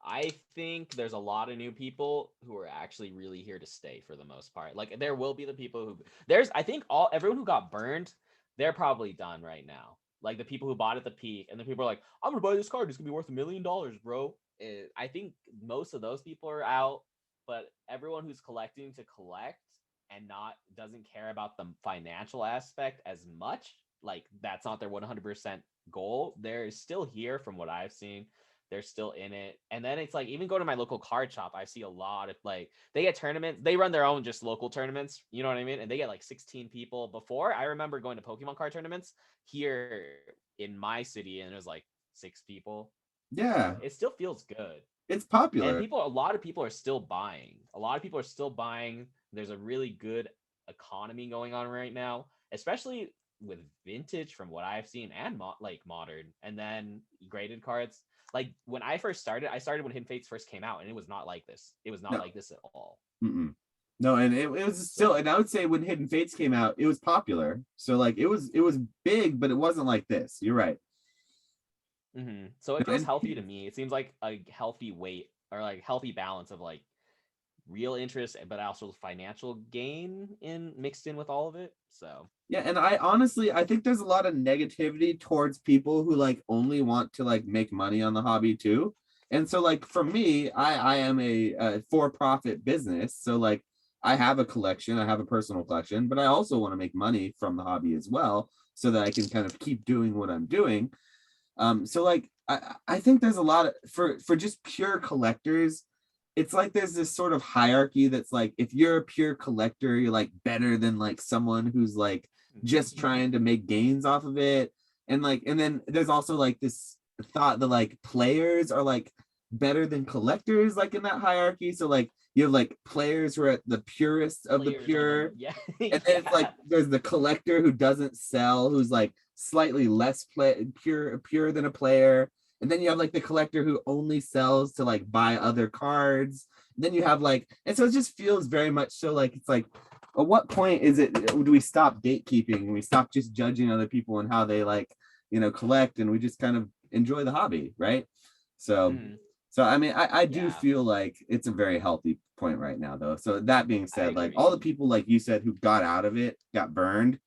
I think there's a lot of new people who are actually really here to stay for the most part. Like, there will be the people who I think everyone who got burned, they're probably done right now. Like, the people who bought at the peak, and the people are like, I'm gonna buy this card, it's gonna be worth $1 million, bro. I think most of those people are out, but everyone who's collecting to collect and doesn't care about the financial aspect as much, like, that's not their 100% goal, they're still here from what I've seen. They're still in it. And then it's like, even go to my local card shop, I see a lot of, like, they get tournaments, they run their own just local tournaments, you know what I mean? And they get like 16 people. Before, I remember going to Pokemon card tournaments here in my city, and it was like 6 people. Yeah, it still feels good. It's popular, and a lot of people are still buying. There's a really good economy going on right now, especially with vintage, from what I've seen, and modern, and then graded cards. Like, when I first started, I started when Hidden Fates first came out, and it was not like this. It was not like this at all. Mm-mm. No, and it was still, and I would say when Hidden Fates came out, it was popular. So like, it was big, but it wasn't like this. You're right. Mm-hmm. So it feels healthy to me. It seems like a healthy weight, or like healthy balance of like real interest, but also financial gain mixed in with all of it. So yeah, and I think there's a lot of negativity towards people who like only want to like make money on the hobby too. And so like, for me, I am a for-profit business, so like, I have a collection, I have a personal collection, but I also want to make money from the hobby as well, so that I can kind of keep doing what I'm doing. So like, I think there's a lot of, for just pure collectors, it's like there's this sort of hierarchy that's like, if you're a pure collector, you're like better than like someone who's like just trying to make gains off of it. And like, and then there's also like this thought that like players are like better than collectors, like in that hierarchy. So like, you have like players who are at the purest of the pure. Yeah. And then it's like, there's the collector who doesn't sell, who's like slightly less pure than a player. And then you have like the collector who only sells to like buy other cards. Then you have like, and so it just feels very much so like it's like, at what point is it do we stop gatekeeping? We stop just judging other people and how they like, collect, and we just kind of enjoy the hobby, right? So Mhm. I mean, I do Yeah, feel like it's a very healthy point right now, though. So that being I said, like agree. all the people, like you said, who got out of it, got burned.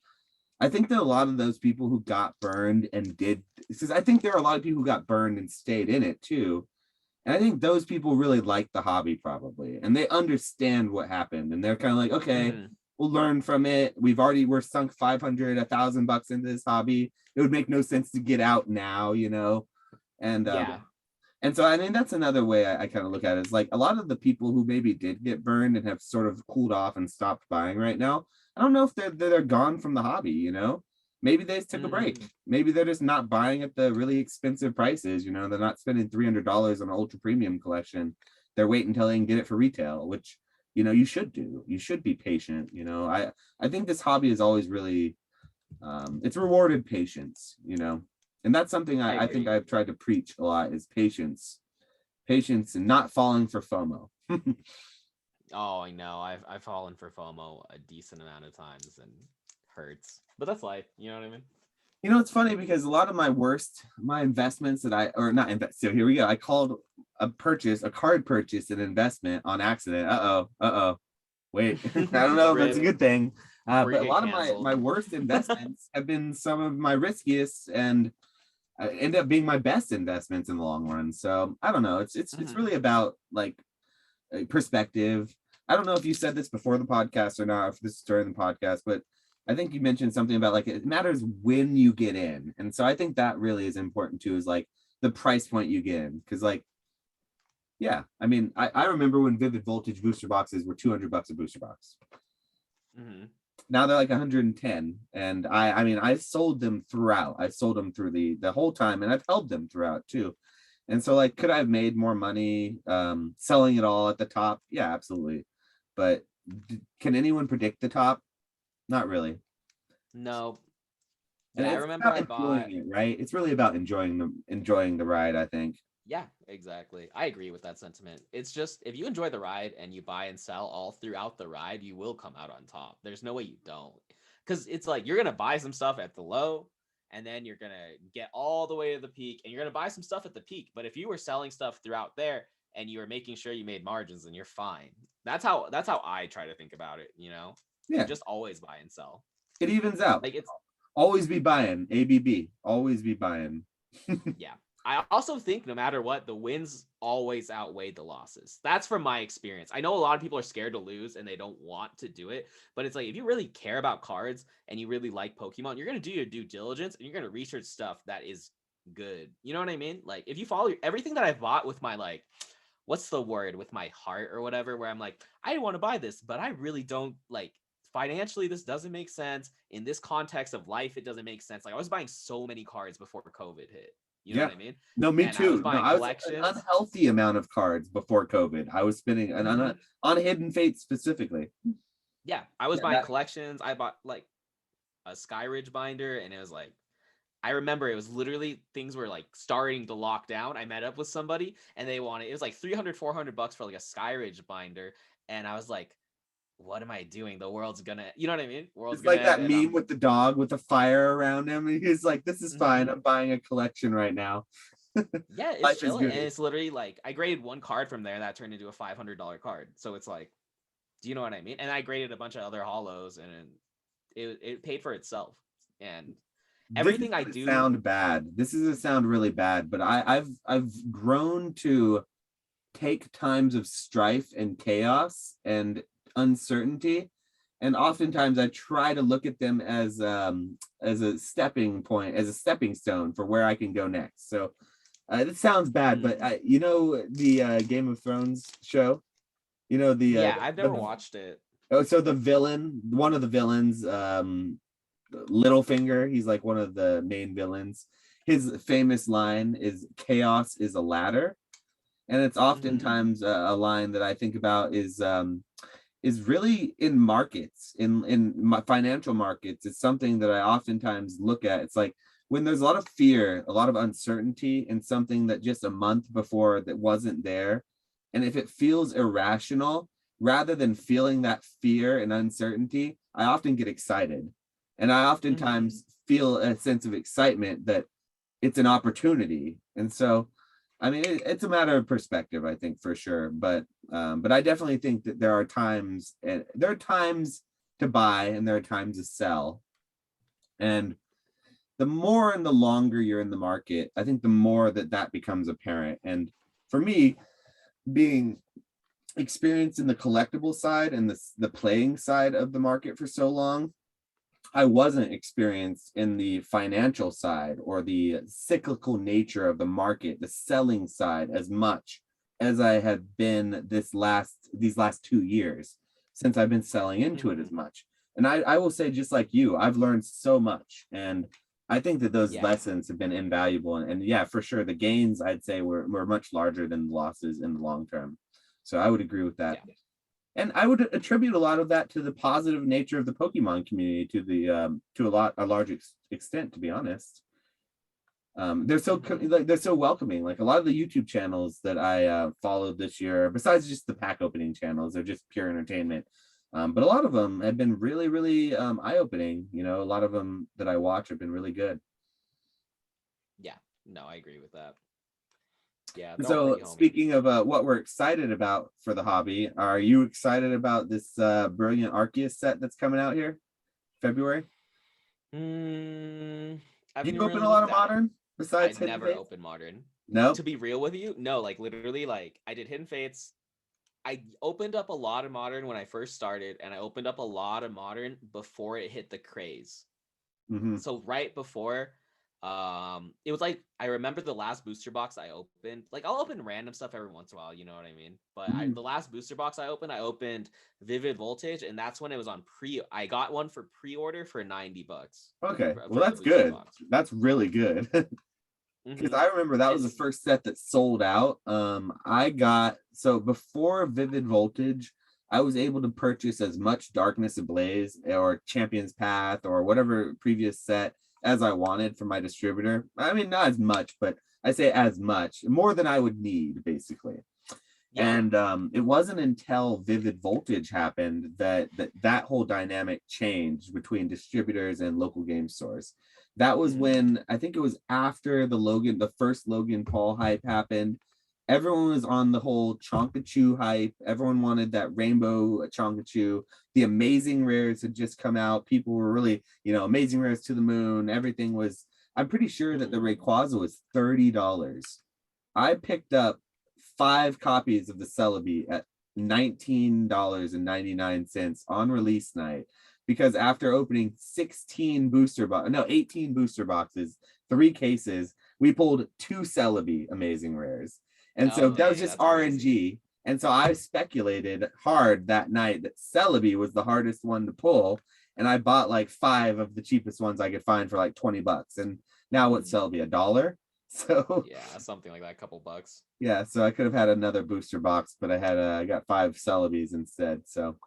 I think that a lot of those people who got burned and did, because I think there are a lot of people who got burned and stayed in it too. And I think those people really like the hobby probably, and they understand what happened, and they're kind of like, okay, Mhm. we'll learn from it. We're sunk 500, $1,000 into this hobby. It would make no sense to get out now, and Yeah, and so I mean that's another way I kind of look at it. Is like a lot of the people who maybe did get burned and have sort of cooled off and stopped buying right now. I don't know if they're gone from the hobby. Maybe they just took a break. mhm. Maybe they're just not buying at the really expensive prices. They're not spending $300 on an ultra premium collection. They're waiting until they can get it for retail, which you should do. You should be patient. I think this hobby is always really it's rewarded patience. And that's something I I think agree. I've tried to preach a lot is patience and not falling for FOMO. Oh, I know. I've fallen for FOMO a decent amount of times and hurts. But that's life. You know what I mean? It's funny because a lot of my investments that or not invest. So here we go. I called a card purchase, an investment on accident. Wait, I don't know if that's a Rip. good thing. Before you But a get lot of my canceled. my worst investments have been some of my riskiest and end up being my best investments in the long run. So I don't know. It's Mhm. really about like perspective. I don't know if you said this before the podcast or not, if this is during the podcast, but I think you mentioned something about like it matters when you get in. And so I think that really is important too, is like the price point you get in. Cause like, yeah, I mean, I remember when Vivid Voltage booster boxes were $200 a booster box. Mhm. Now they're like 110. And I mean, I sold them throughout. I sold them through the whole time, and I've held them throughout too. And so like, could I have made more money selling it all at the top? Yeah, absolutely. But can anyone predict the top? Not really. No. And Yeah, I it's remember about I enjoying bought. it, right? It's really about enjoying the ride, I think. Yeah, exactly. I agree with that sentiment. It's just if you enjoy the ride and you buy and sell all throughout the ride, you will come out on top. There's no way you don't. Because it's like you're going to buy some stuff at the low and then you're going to get all the way to the peak and you're going to buy some stuff at the peak. But if you were selling stuff throughout there and you were making sure you made margins, then you're fine. That's how I try to think about it. Yeah, Just always buy and sell. it evens out. Like it's Always be buying. ABB. Always be buying. Yeah. I also think no matter what, the wins always outweigh the losses. That's from my experience. I know a lot of people are scared to lose and they don't want to do it, but it's like if you really care about cards and you really like Pokemon, you're going to do your due diligence and you're going to research stuff that is good. You know what I mean? Like if you follow everything that I've bought with my like what's the word with my heart or whatever where I'm like I want to buy this, but I really don't like financially this doesn't make sense in this context of life it doesn't make sense. Like I was buying so many cards before COVID hit, you know Yeah. what I mean? No, me And I was too. No, buying I was an collections. unhealthy amount of cards before COVID. I was spending Mhm. on Hidden Fate specifically. Yeah, I was Yeah, buying collections. I bought like a Skyridge binder and it was like I remember it was literally things were like starting to lock down. I met up with somebody and they wanted it was like 300 $400 for like a Skyridge binder and I was like what am I doing? The world's gonna, you know what I mean? World's it's gonna like end, that and meme with the dog with the fire around him. And he's like, "This is fine. Mhm. I'm buying a collection right now. Yeah, it's Life is chilling, and good." it's literally like I graded one card from there that turned into a $500 card. So it's like, do you know what I mean? And I graded a bunch of other hollows, and it paid for itself. And This is everything I gonna do, sound bad. This is gonna sound really bad, but I've grown to take times of strife and chaos and uncertainty, and oftentimes I try to look at them as a stepping point, as a stepping stone for where I can go next. So it sounds bad, but mm, the Game of Thrones show. yeah, I've never The watched it. oh, so the villain, one of the villains, Littlefinger, he's like one of the main villains. His famous line is "Chaos is a ladder," and it's Hmm. oftentimes a line that I think about is really in markets, in my financial markets. It's something that I oftentimes look at. It's like when there's a lot of fear, a lot of uncertainty in something that just a month before that wasn't there, And if it feels irrational, rather than feeling that fear and uncertainty, I often get excited. And I oftentimes feel a sense of excitement that it's an opportunity. And so, I mean, it's a matter of perspective, I think, for sure. But I definitely think that there are times, and there are times to buy and there are times to sell. And the more and the longer you're in the market, I think the more that becomes apparent. And for me, being experienced in the collectible side and the playing side of the market for so long, I wasn't experienced in the financial side or the cyclical nature of the market, the selling side, as much as I have been these last 2 years since I've been selling into it as much. And I will say, just like you, I've learned so much. And I think that those lessons have been invaluable. And yeah, for sure, the gains, I'd say, were much larger than the losses in the long term. So I would agree with that. Yeah. And I would attribute a lot of that to the positive nature of the Pokemon community, to a large extent, to be honest. They're so welcoming. Like a lot of the YouTube channels that I followed this year, besides just the pack opening channels, they're just pure entertainment. But a lot of them have been really, really eye-opening. You know, a lot of them that I watch have been really good. Yeah, no, I agree with that. Yeah. So speaking of what we're excited about for the hobby, are you excited about this brilliant Arceus set that's coming out here, February? I've Do you open a lot of Modern besides I've never opened Modern. No. To be real with you, no. Like literally, like I did Hidden Fates. I opened up a lot of Modern when I first started, and I opened up a lot of Modern before it hit the craze. So right before. It was like I remember the last booster box I opened. Like I'll open random stuff every once in a while, you know what I mean? But the last booster box I opened Vivid Voltage, and that's when it was on pre. I got one for pre-order for $90. Okay, well that's good. Box. That's really good. Because I remember that was the first set that sold out. I got, so before Vivid Voltage, I was able to purchase as much Darkness Ablaze or Champion's Path or whatever previous set as I wanted from my distributor. I mean, not as much, but I say as much, more than I would need, basically. Yeah. And it wasn't until Vivid Voltage happened that whole dynamic changed between distributors and local game stores. That was when, I think it was after the first Logan Paul hype happened. Everyone was on the whole Chonkachu hype. Everyone wanted that rainbow Chonkachu. The Amazing Rares had just come out. People were really, Amazing Rares to the moon. Everything was, I'm pretty sure that the Rayquaza was $30. I picked up 5 copies of the Celebi at $19.99 on release night, because after opening 18 booster boxes, 3 cases, we pulled 2 Celebi Amazing Rares. And so that was just RNG. Amazing. And so I speculated hard that night that Celebi was the hardest one to pull. And I bought like 5 of the cheapest ones I could find for like $20. And now what's Celebi, $1? So yeah, something like that, a couple bucks. Yeah, so I could have had another booster box, but I got 5 Celebis instead. So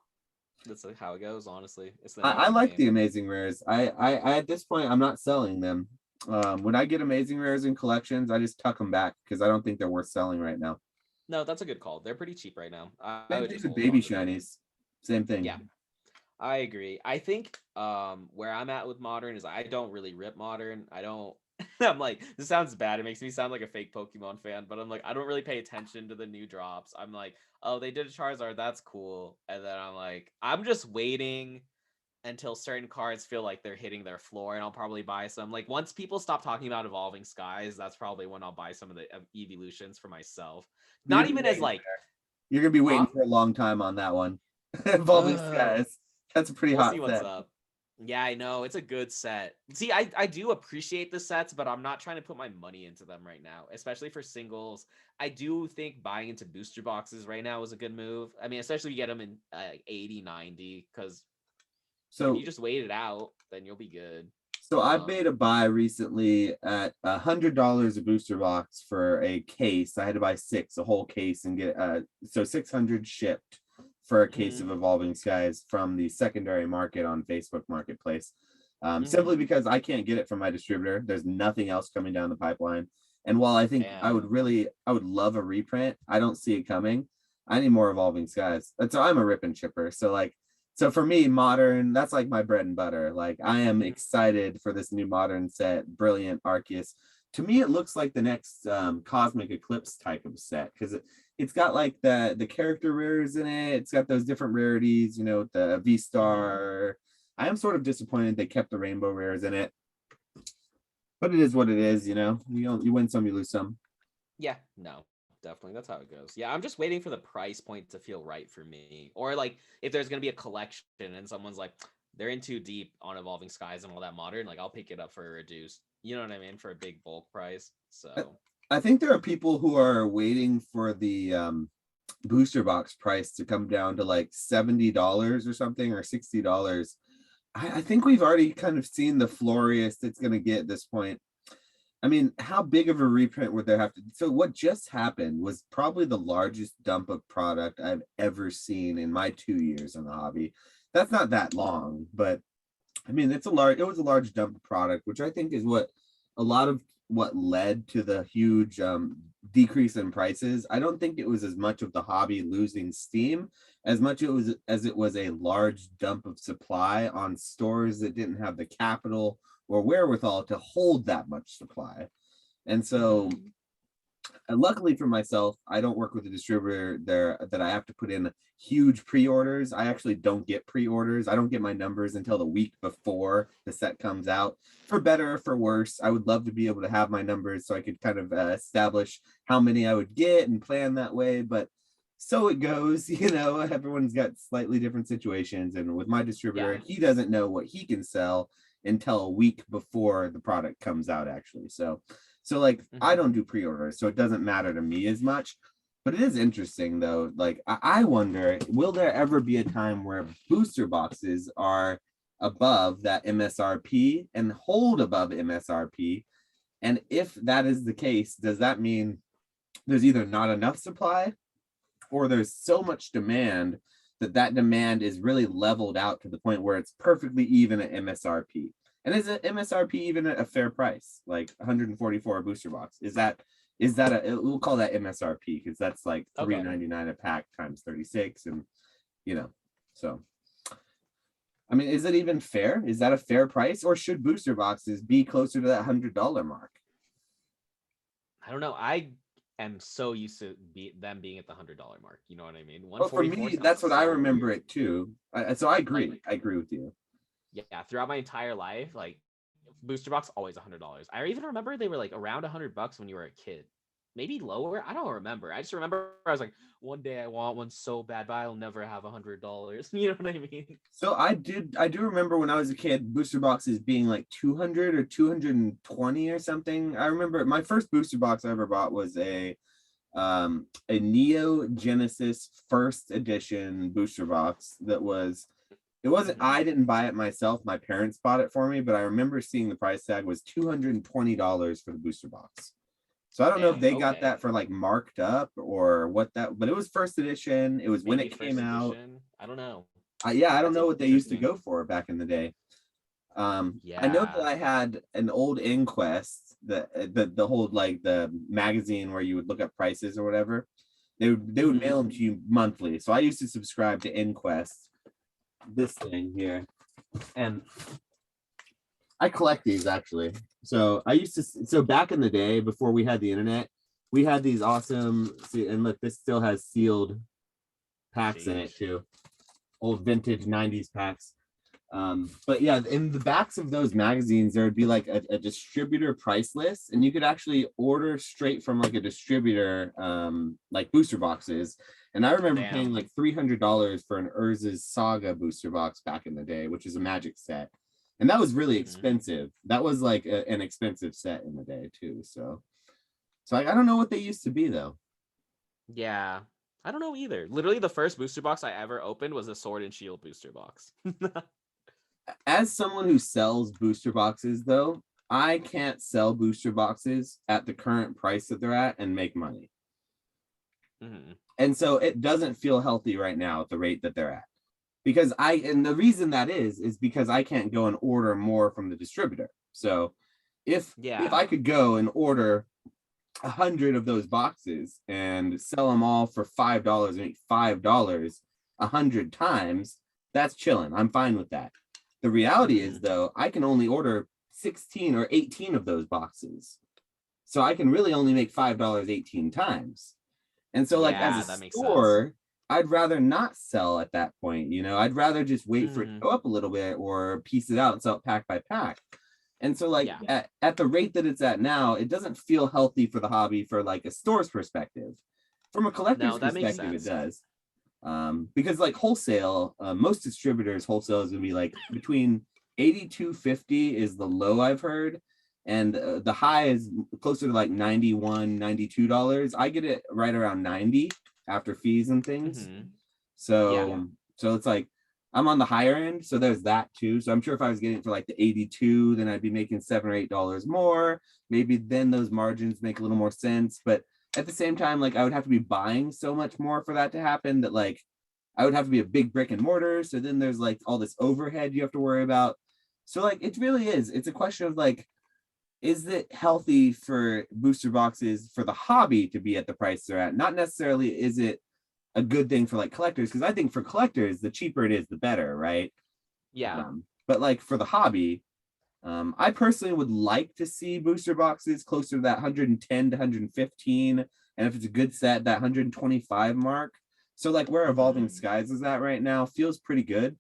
that's how it goes, honestly. I like the Amazing Rares. I at this point I'm not selling them. When I get Amazing Rares in collections, I just tuck them back because I don't think they're worth selling right now. No, that's a good call. They're pretty cheap right now. I would just baby shinies. Same thing. Yeah, I agree. I think where I'm at with Modern is I don't really rip Modern. I'm like, this sounds bad. It makes me sound like a fake Pokemon fan, but I'm like, I don't really pay attention to the new drops. I'm like, oh, they did a Charizard. That's cool. And then I'm like, I'm just waiting until certain cards feel like they're hitting their floor, and I'll probably buy some. Like once people stop talking about Evolving Skies, that's probably when I'll buy some of the evolutions for myself. Not even as like you're gonna be waiting for a long time on that one. Evolving Skies. That's a pretty hot set. What's up. Yeah, I know. It's a good set. See, I do appreciate the sets, but I'm not trying to put my money into them right now, especially for singles. I do think buying into booster boxes right now is a good move. I mean, especially if you get them in 80, 90, because if you just wait it out, then you'll be good. So I made a buy recently at $100 a booster box for a case. I had to buy 6, a whole case, and get so 600 shipped for a case of Evolving Skies from the secondary market on Facebook Marketplace. Simply because I can't get it from my distributor. There's nothing else coming down the pipeline. And while I think I would love a reprint, I don't see it coming. I need more Evolving Skies. And so I'm a rip and chipper. So like, so for me, modern, that's like my bread and butter. Like I am excited for this new modern set, Brilliant Arceus. To me, it looks like the next Cosmic Eclipse type of set because it's got like the character rares in it. It's got those different rarities, you know, the V Star. I am sort of disappointed they kept the rainbow rares in it, but it is what it is. You know, you win some, you lose some. Yeah, no, definitely. That's how it goes. Yeah, I'm just waiting for the price point to feel right for me. Or like if there's gonna be a collection and someone's like, they're in too deep on Evolving Skies and all that modern, like I'll pick it up for a reduced, you know what I mean, for a big bulk price. So I think there are people who are waiting for the booster box price to come down to like $70 or something, or $60. I think we've already kind of seen the floriest it's going to get at this point. I mean, how big of a reprint would there have to? So what just happened was probably the largest dump of product I've ever seen in my 2 years in the hobby. That's not that long, but I mean, it was a large dump of product, which I think is what a lot of what led to the huge decrease in prices. I don't think it was as much of the hobby losing steam as much it was a large dump of supply on stores that didn't have the capital or wherewithal to hold that much supply. And so and luckily for myself, I don't work with a distributor there that I have to put in huge pre-orders. I actually don't get pre-orders. I don't get my numbers until the week before the set comes out. For better or for worse, I would love to be able to have my numbers so I could kind of establish how many I would get and plan that way. But so it goes, you know, everyone's got slightly different situations. And with my distributor, yeah. he doesn't know what he can sell until a week before the product comes out, actually. So like I don't do pre-orders, so it doesn't matter to me as much. But it is interesting though. Like I wonder, will there ever be a time where booster boxes are above that MSRP and hold above MSRP? And if that is the case, does that mean there's either not enough supply or there's so much demand that demand is really leveled out to the point where it's perfectly even at MSRP? And is it MSRP even at a fair price, like 144 booster box? Is that we'll call that MSRP because that's like $3.99 a pack times 36, and you know, so I mean, is it even fair? Is that a fair price, or should booster boxes be closer to that $100 mark? I don't know. I am so used to them being at the $100 mark. You know what I mean? Well, for 144 me, sounds that's what I so remember weird. it too. So I agree. Like, I agree with you. yeah, throughout my entire life, like booster box always $100. I even remember they were like around $100 when you were a kid. Maybe lower. I don't remember. I just remember I was like, one day I want one so bad, but I'll never have $100. You know what I mean? So I do remember when I was a kid, booster boxes being like 200 or 220 or something. I remember my first booster box I ever bought was a Neo Genesis first edition booster box that was it wasn't I didn't buy it myself, my parents bought it for me, but I remember seeing the price tag was $220 for the booster box. So I don't know if Damn. they got Okay. that for like marked up or what that, but it was first edition. It was when Maybe it came first out. edition. I don't know. Yeah, I don't That's know what they used to interesting. go for back in the day. I know that Yeah. I had an old Inquest, the whole like the magazine where you would look up prices or whatever. They would mail them to you monthly. So I used to subscribe to Inquest, this thing here, and I collect these actually. So back in the day before we had the internet, we had these awesome. See, and look, this still has sealed packs in it Sheesh. too, old vintage '90s packs. But yeah, in the backs of those magazines, there would be like a distributor price list, and you could actually order straight from like a distributor, like booster boxes. And I remember paying Damn. like $300 for an Urza's Saga booster box back in the day, which is a Magic set, and that was really expensive. That was like an expensive set in the day too. So I don't know what they used to be though. Yeah. I don't know either. Literally, the first booster box I ever opened was a Sword and Shield booster box. As someone who sells booster boxes though, I can't sell booster boxes at the current price that they're at and make money. And so it doesn't feel healthy right now at the rate that they're at. Because and the reason that is because I can't go and order more from the distributor. So if Yeah. I could go and order 100 of those boxes and sell them all for $5 and make $5 100 times, that's chilling. I'm fine with that. The reality is, though, I can only order 16 or 18 of those boxes. So I can really only make $5 18 times. And so, like, as a Yeah, that makes sense. store, I'd rather not sell at that point. I'd rather just wait for it to Mm, go up a little bit or piece it out and sell it pack by pack. And so, like, yeah. at the rate that it's at now, it doesn't feel healthy for the hobby for like a store's perspective. From a collector's No, that makes perspective, it sense. does. Because like wholesale, most distributors wholesale is gonna be like between 82.50 is the low I've heard, and the high is closer to like 91, $92. I get it right around 90 after fees and things. Hmm. Yeah. So it's like I'm on the higher end, so there's that too. So I'm sure if I was getting it for like the 82, then I'd be making $7 or $8 more. Maybe then those margins make a little more sense. But at the same time, like I would have to be buying so much more for that to happen that like I would have to be a big brick and mortar. So then there's like all this overhead you have to worry about. So like it really is. It's a question of like, is it healthy for booster boxes for the hobby to be at the price they're at? Not necessarily is it a good thing for like collectors, because I think for collectors, the cheaper it is, the better, right? Yeah. But like for the hobby, I personally would like to see booster boxes closer to that 110 to 115, and if it's a good set, that 125 mark. So like where Evolving Hmm. Skies is at right now feels pretty good.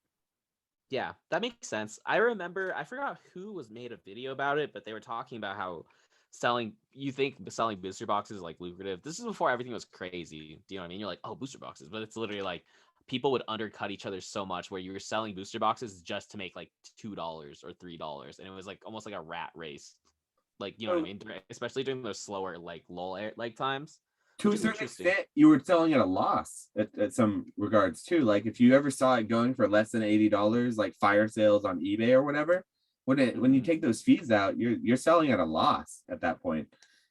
Yeah, that makes sense. I remember, I forgot who was made a video about it, but they were talking about how you think selling booster boxes is like lucrative. This is before everything was crazy. Do you know what I mean? You're like, oh, booster boxes, but it's literally like people would undercut each other so much where you were selling booster boxes just to make like $2 or $3, and it was like almost like a rat race. Like, you know what I So mean? Especially during those slower like lull like times, to which a is certain interesting. extent, you were selling at a loss at some regards too. Like if you ever saw it going for less than $80, like fire sales on eBay or whatever, when you Hmm. take those fees out, you're selling at a loss at that point.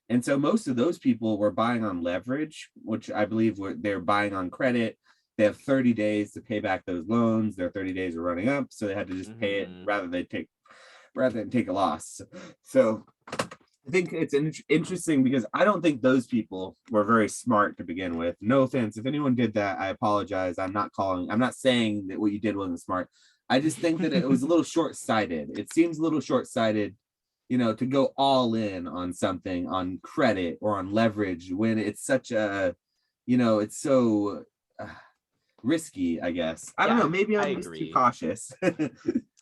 And so most of those people were buying on leverage, which I believe they're buying on credit. They have 30 days to pay back those loans. Their 30 days are running up, so they had to just pay it Hmm. rather than take a loss. So I think it's interesting because I don't think those people were very smart to begin with. No offense. If anyone did that, I apologize. I'm not saying that what you did wasn't smart. I just think that it was a little short sighted. It seems a little short sighted, to go all in on something on credit or on leverage when it's such a, it's so uh, risky, I guess. I don't know. Yeah, Maybe I I'm just too agree. cautious.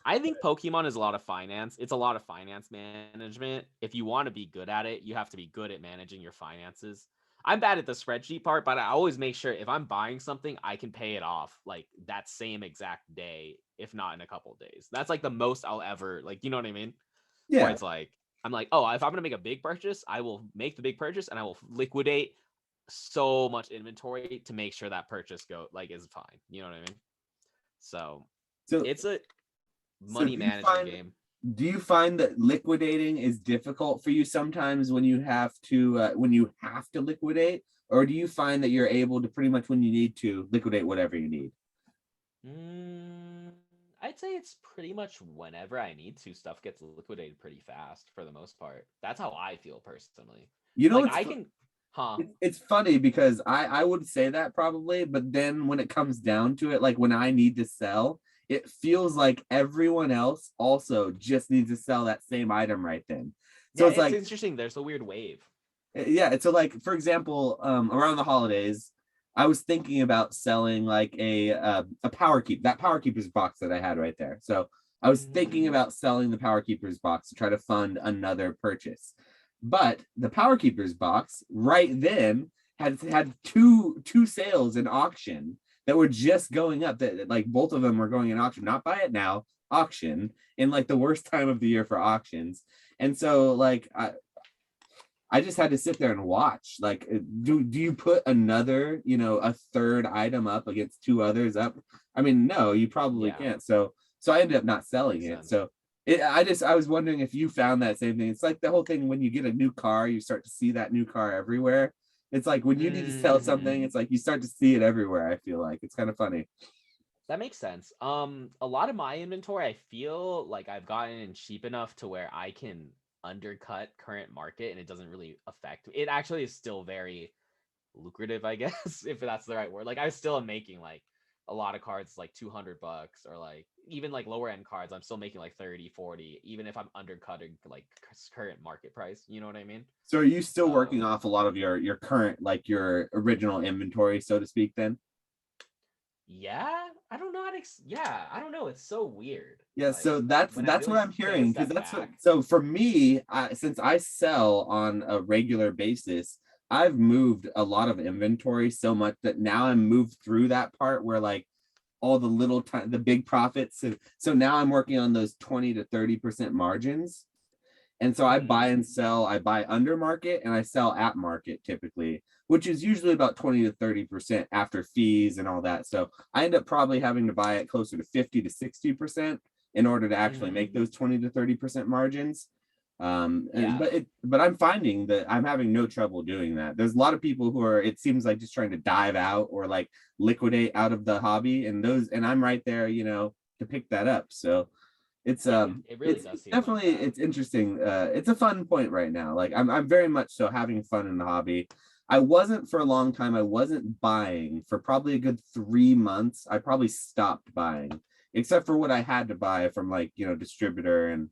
I think Pokemon is a lot of finance. It's a lot of finance management. If you want to be good at it, you have to be good at managing your finances. I'm bad at the spreadsheet part, but I always make sure if I'm buying something, I can pay it off like that same exact day, if not in a couple of days. That's like the most I'll ever like, you know what I mean? Where Yeah. it's like I'm like, oh, if I'm gonna make a big purchase, I will make the big purchase and I will liquidate so much inventory to make sure that purchase is fine. You know what I mean? So So it's a so money management game. do you find that liquidating is difficult for you sometimes when you have to liquidate, or do you find that you're able to pretty much when you need to liquidate whatever you need? Mm, I'd say it's pretty much whenever I need to, stuff gets liquidated pretty fast for the most part. That's how I feel personally. You know Like it's I can, huh? it's funny because I would say that probably, but then when it comes down to it, like when I need to sell, it feels like everyone else also just needs to sell that same item right then. So Yeah, it's it's like, interesting. There's a weird wave. yeah, so like for example, around the holidays, I was thinking about selling like a power keep, that power keepers box that I had right there. So I was thinking Mm, about selling the power keepers box to try to fund another purchase, but the power keepers box right then had two sales in auction that were just going up, that like both of them were going in auction, not buy it now, auction, in like the worst time of the year for auctions. And so like I just had to sit there and watch. Like, do you put another, a third item up against two others up? I mean, no, you probably yeah, can't. So I ended up not selling makes it. sense. So I was wondering if you found that same thing. It's like the whole thing when you get a new car, you start to see that new car everywhere. It's like when you need to sell Hmm. something, it's like you start to see it everywhere. I feel like it's kind of funny. That makes sense. A lot of my inventory, I feel like I've gotten cheap enough to where I can undercut current market and it doesn't really affect it. Actually is still very lucrative, I guess, if that's the right word. Like I still am making like a lot of cards like $200, or like even like lower end cards I'm still making like 30, 40, even if I'm undercutting like current market price, you know what I mean? So are you still working So off a lot of your current, like your original inventory, so to speak, then? yeah, I don't know how to yeah, I don't know, it's so weird. Yeah, Like so that's when I that's really what I'm take a hearing, because step that's what, back. so for me, since I sell on a regular basis, I've moved a lot of inventory so much that now I'm moved through that part where like all the little time the big profits. So now I'm working on those 20 to 30% margins. And so I buy Mhm. and sell, I buy under market and I sell at market typically, which is usually about 20 to 30% after fees and all that. So I end up probably having to buy it closer to 50 to 60% in order to actually Mhm. make those 20 to 30% margins. Yeah. But I'm finding that I'm having no trouble doing that. There's a lot of people who are, it seems like, just trying to dive out or like liquidate out of the hobby, and I'm right there, to pick that up. So it's Yeah, it really it's does seem like definitely, that. it's interesting. It's a fun point right now. Like I'm very much so having fun in the hobby. I wasn't for a long time. I wasn't buying for probably a good 3 months. I probably stopped buying, except for what I had to buy from, like, distributor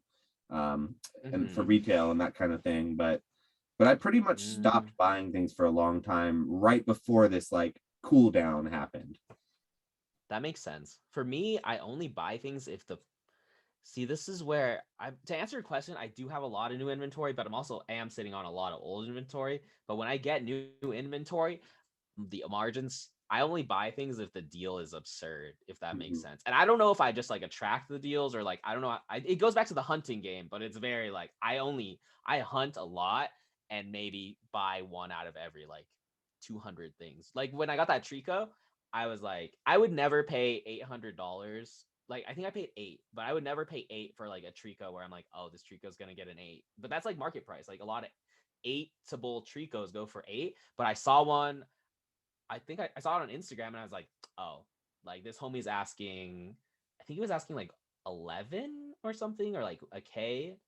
um and for Mhm. retail and that kind of thing. But I pretty much Mm. stopped buying things for a long time right before this like cool down happened. That makes sense. For me, I only buy things if the see, this is where I to answer your question, I do have a lot of new inventory, but I'm also am sitting on a lot of old inventory. But when I get new inventory, the margins, I only buy things if the deal is absurd, if that makes Mhm. sense. And I don't know if I just like attract the deals or like I don't know. It goes back to the hunting game, but it's very like I hunt a lot and maybe buy one out of every like 200 things. Like when I got that Trico, I was like, I would never pay $800. Like I think I paid 8, but I would never pay 8 for like a Trico where I'm like, oh, this Trico's gonna get an 8. But that's like market price. Like a lot of 8-able Tricos go for 8. But I saw one, I think I saw it on Instagram and I was like, oh, like this homie's asking, I think he was asking like 11 or something, or like a K.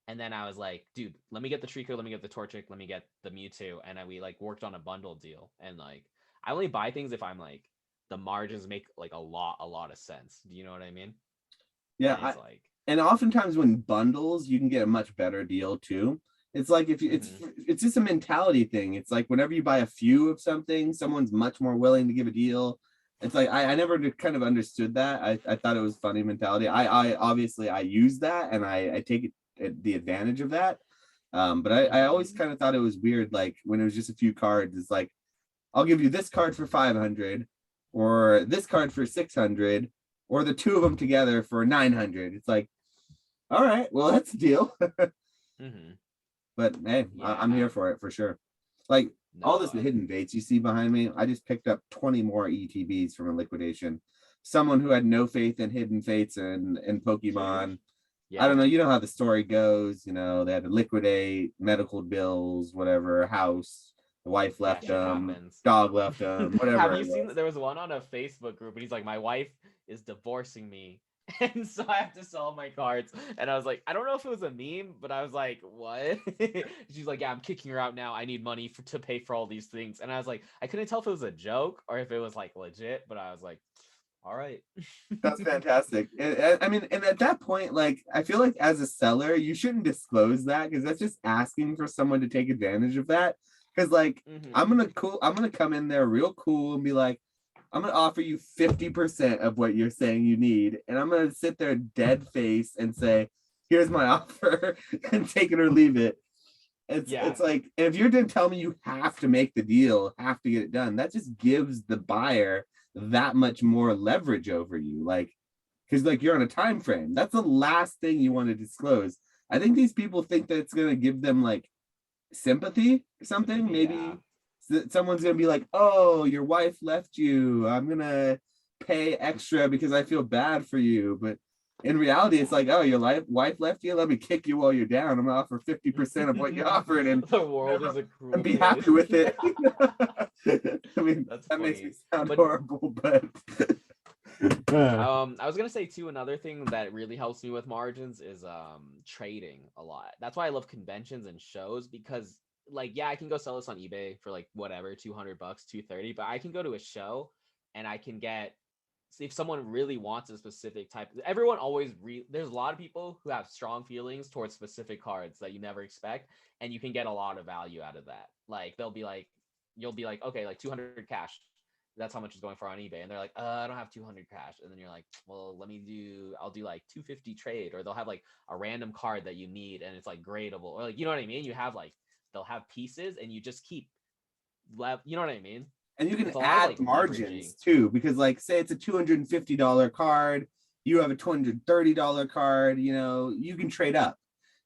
And then I was like, dude, let me get the Trico, let me get the Torchic, let me get the Mewtwo. And then we like worked on a bundle deal. And like, I only buy things if I'm like, the margins make like a lot of sense. Do you know what I mean? Yeah, And it's like, and oftentimes when bundles, you can get a much better deal too. It's like if you, mm-hmm, it's just a mentality thing. It's like whenever you buy a few of something, someone's much more willing to give a deal. It's like I never kind of understood that. I thought it was funny mentality. I obviously I use that and I take the advantage of that. But I mm-hmm, always kind of thought it was weird, like when it was just a few cards. It's like I'll give you this card for 500, or this card for 600, or the two of them together for 900. It's like, all right, well, that's a deal. mm-hmm. But hey, I'm Yeah. here for it for sure. Like all No, this hidden baits you see behind me, I just picked up 20 more ETBs from a liquidation. Someone who had no faith in hidden fates and Pokemon. I don't yeah. know. You know how the story goes. They had to liquidate medical bills, whatever, house. The wife Yeah, left shit them, happens. dog left them, Have whatever you it seen was. that there was one on a Facebook group and he's like, my wife is divorcing me. And so I have to sell my cards. And I was like, I don't know if it was a meme, but I was like, what? She's like, yeah, I'm kicking her out now. I need money to pay for all these things. And I was like, I couldn't tell if it was a joke or if it was like legit, but I was like, all right. That's fantastic. I mean, and at that point, like, I feel like as a seller, you shouldn't disclose that because that's just asking for someone to take advantage of that. Because, like, Mm-hmm. I'm gonna come in there real cool and be like, I'm gonna offer you 50% of what you're saying you need, and I'm gonna sit there dead face and say, here's my offer, and take it or leave it. Yeah. It's like, if you're gonna tell me you have to make the deal, have to get it done, that just gives the buyer that much more leverage over you. Like, because like you're on a time frame. That's the last thing you want to disclose. I think these people think that it's gonna give them like sympathy or something. Sympathy, yeah. Maybe someone's gonna be like, "Oh, your wife left you. I'm gonna pay extra because I feel bad for you." But in reality, it's like, "Oh, your wife left you. Let me kick you while you're down. I'm gonna offer 50% of what you offered, and The world is whatever, a and cruel be place. happy with it." I mean, That's that makes me funny. sound But horrible, but I was gonna say too, another thing that really helps me with margins is trading a lot. That's why I love conventions and shows, because like, yeah, I can go sell this on eBay for like whatever, 200 bucks, 230, but I can go to a show and I can get, if someone really wants a specific type, everyone always there's a lot of people who have strong feelings towards specific cards that you never expect, and you can get a lot of value out of that. Like they'll be like, you'll be like, okay, like 200 cash, that's how much it's going for on eBay, and they're like, I don't have 200 cash, and then you're like, well, I'll do like 250 trade, or they'll have like a random card that you need and it's like gradable, or like, you know what I mean, you have like, they'll have pieces and you just keep you know what I mean. And you can It's a lot of add like margins leveraging too, because like say it's a $250 card, you have a $230 card, you know, you can trade up.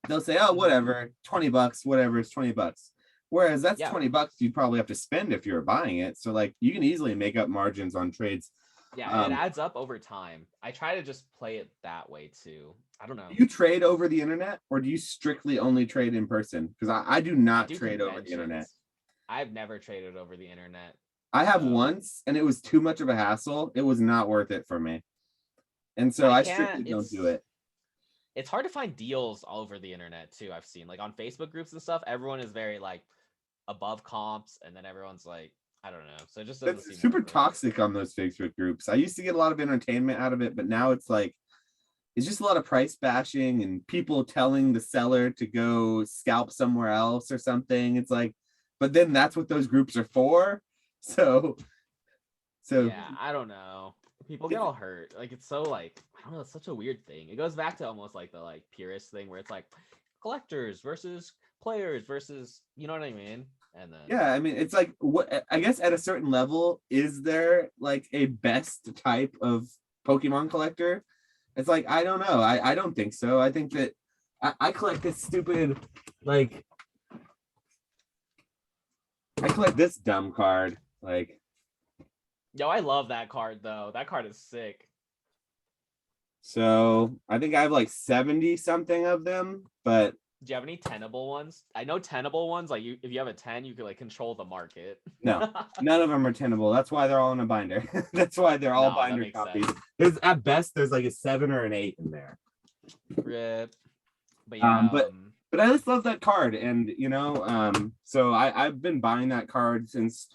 They'll say, oh, whatever, 20 bucks, whatever, it's 20 bucks. Whereas that's yeah 20 bucks you'd probably have to spend if you're buying it. So like you can easily make up margins on trades. yeah, it adds up over time. I try to just play it that way too. I don't know. Do you trade over the internet or do you strictly only trade in person? Because I do I not do trade over the internet. conventions. I've never traded over the internet. I have So once and it was too much of a hassle. It was not worth it for me. And so I I can't. strictly don't do it. It's hard to find deals all over the internet too. I've seen like on Facebook groups and stuff. Everyone is very like above comps, and then everyone's like, I don't know. So it just doesn't seem It's super worth it. toxic on those Facebook groups. I used to get a lot of entertainment out of it, but now it's like it's just a lot of price bashing and people telling the seller to go scalp somewhere else or something. It's like, but then that's what those groups are for. So Yeah, I don't know. People get all hurt. Like it's so like, I don't know. It's such a weird thing. It goes back to almost like the like purist thing where it's like collectors versus players versus, you know what I mean. And then yeah, I mean, it's like what I guess at a certain level, is there like a best type of Pokemon collector? It's like I don't know. I don't think so. I think that I collect this stupid like I collect this dumb card. Like yo, I love that card though. That card is sick. so I think I have like 70 something of them, but Do you have any tenable ones? I know tenable ones, like if you have a 10, you could like control the market. no, none of them are tenable. That's why they're all in a binder. That's why they're all No, that binder makes copies. sense. There's at best there's like a 7 or an 8 in there. Rip. But yeah, But I just love that card, and you know, so I've been buying that card since.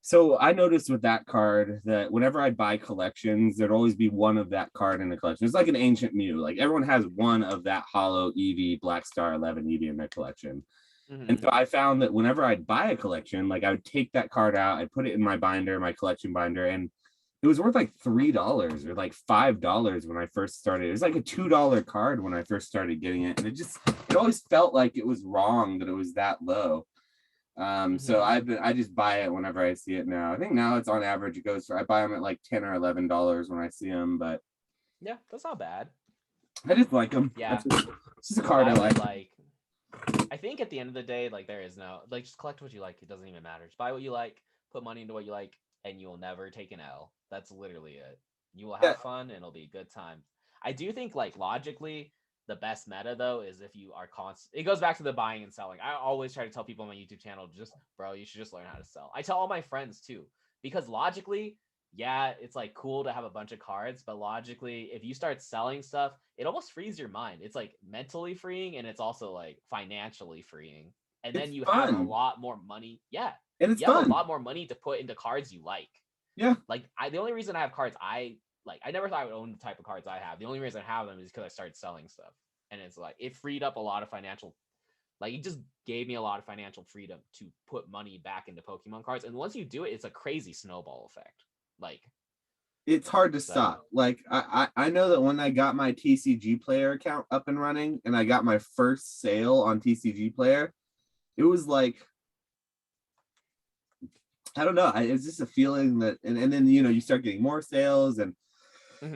So I noticed with that card that whenever I buy collections, there'd always be one of that card in the collection. It's like an ancient Mew. Like everyone has one of that hollow Eevee Black Star 11 Eevee in their collection. And so I found that whenever I'd buy a collection, like I would take that card out, I'd put it in my binder, my collection binder, and it was worth like $3 or like $5 when I first started. It was like a $2 card when I first started getting it. And it always felt like it was wrong that it was that low. So I just buy it whenever I see it now. I think now it's on average, it goes for, I buy them at like $10 or $11 when I see them, but yeah, that's not bad. I just like them. Yeah. It's just a card I like. I think at the end of the day, like there is no, like just collect what you like. It doesn't even matter. Just buy what you like, put money into what you like, and you will never take an L. That's literally it. You will have fun and it'll be a good time. I do think like logically, the best meta though is if you are constant. It goes back to the buying and selling. I always try to tell people on my YouTube channel, just bro, you should just learn how to sell. I tell all my friends too, because logically, yeah, it's like cool to have a bunch of cards, but logically, if you start selling stuff, it almost frees your mind. It's like mentally freeing and it's also like financially freeing. And then you have a lot more money. Yeah. And it's you have a lot more money to put into cards you like. Yeah. Like the only reason I have cards I never thought I would own the type of cards I have. The only reason I have them is because I started selling stuff. And it's like it freed up a lot of financial, like it just gave me a lot of financial freedom to put money back into Pokemon cards. And once you do it, it's a crazy snowball effect. Like it's hard to stop. Like I know that when I got my TCG Player account up and running and I got my first sale on TCG Player, it was like, I don't know. It's just a feeling that, and then, you know, you start getting more sales and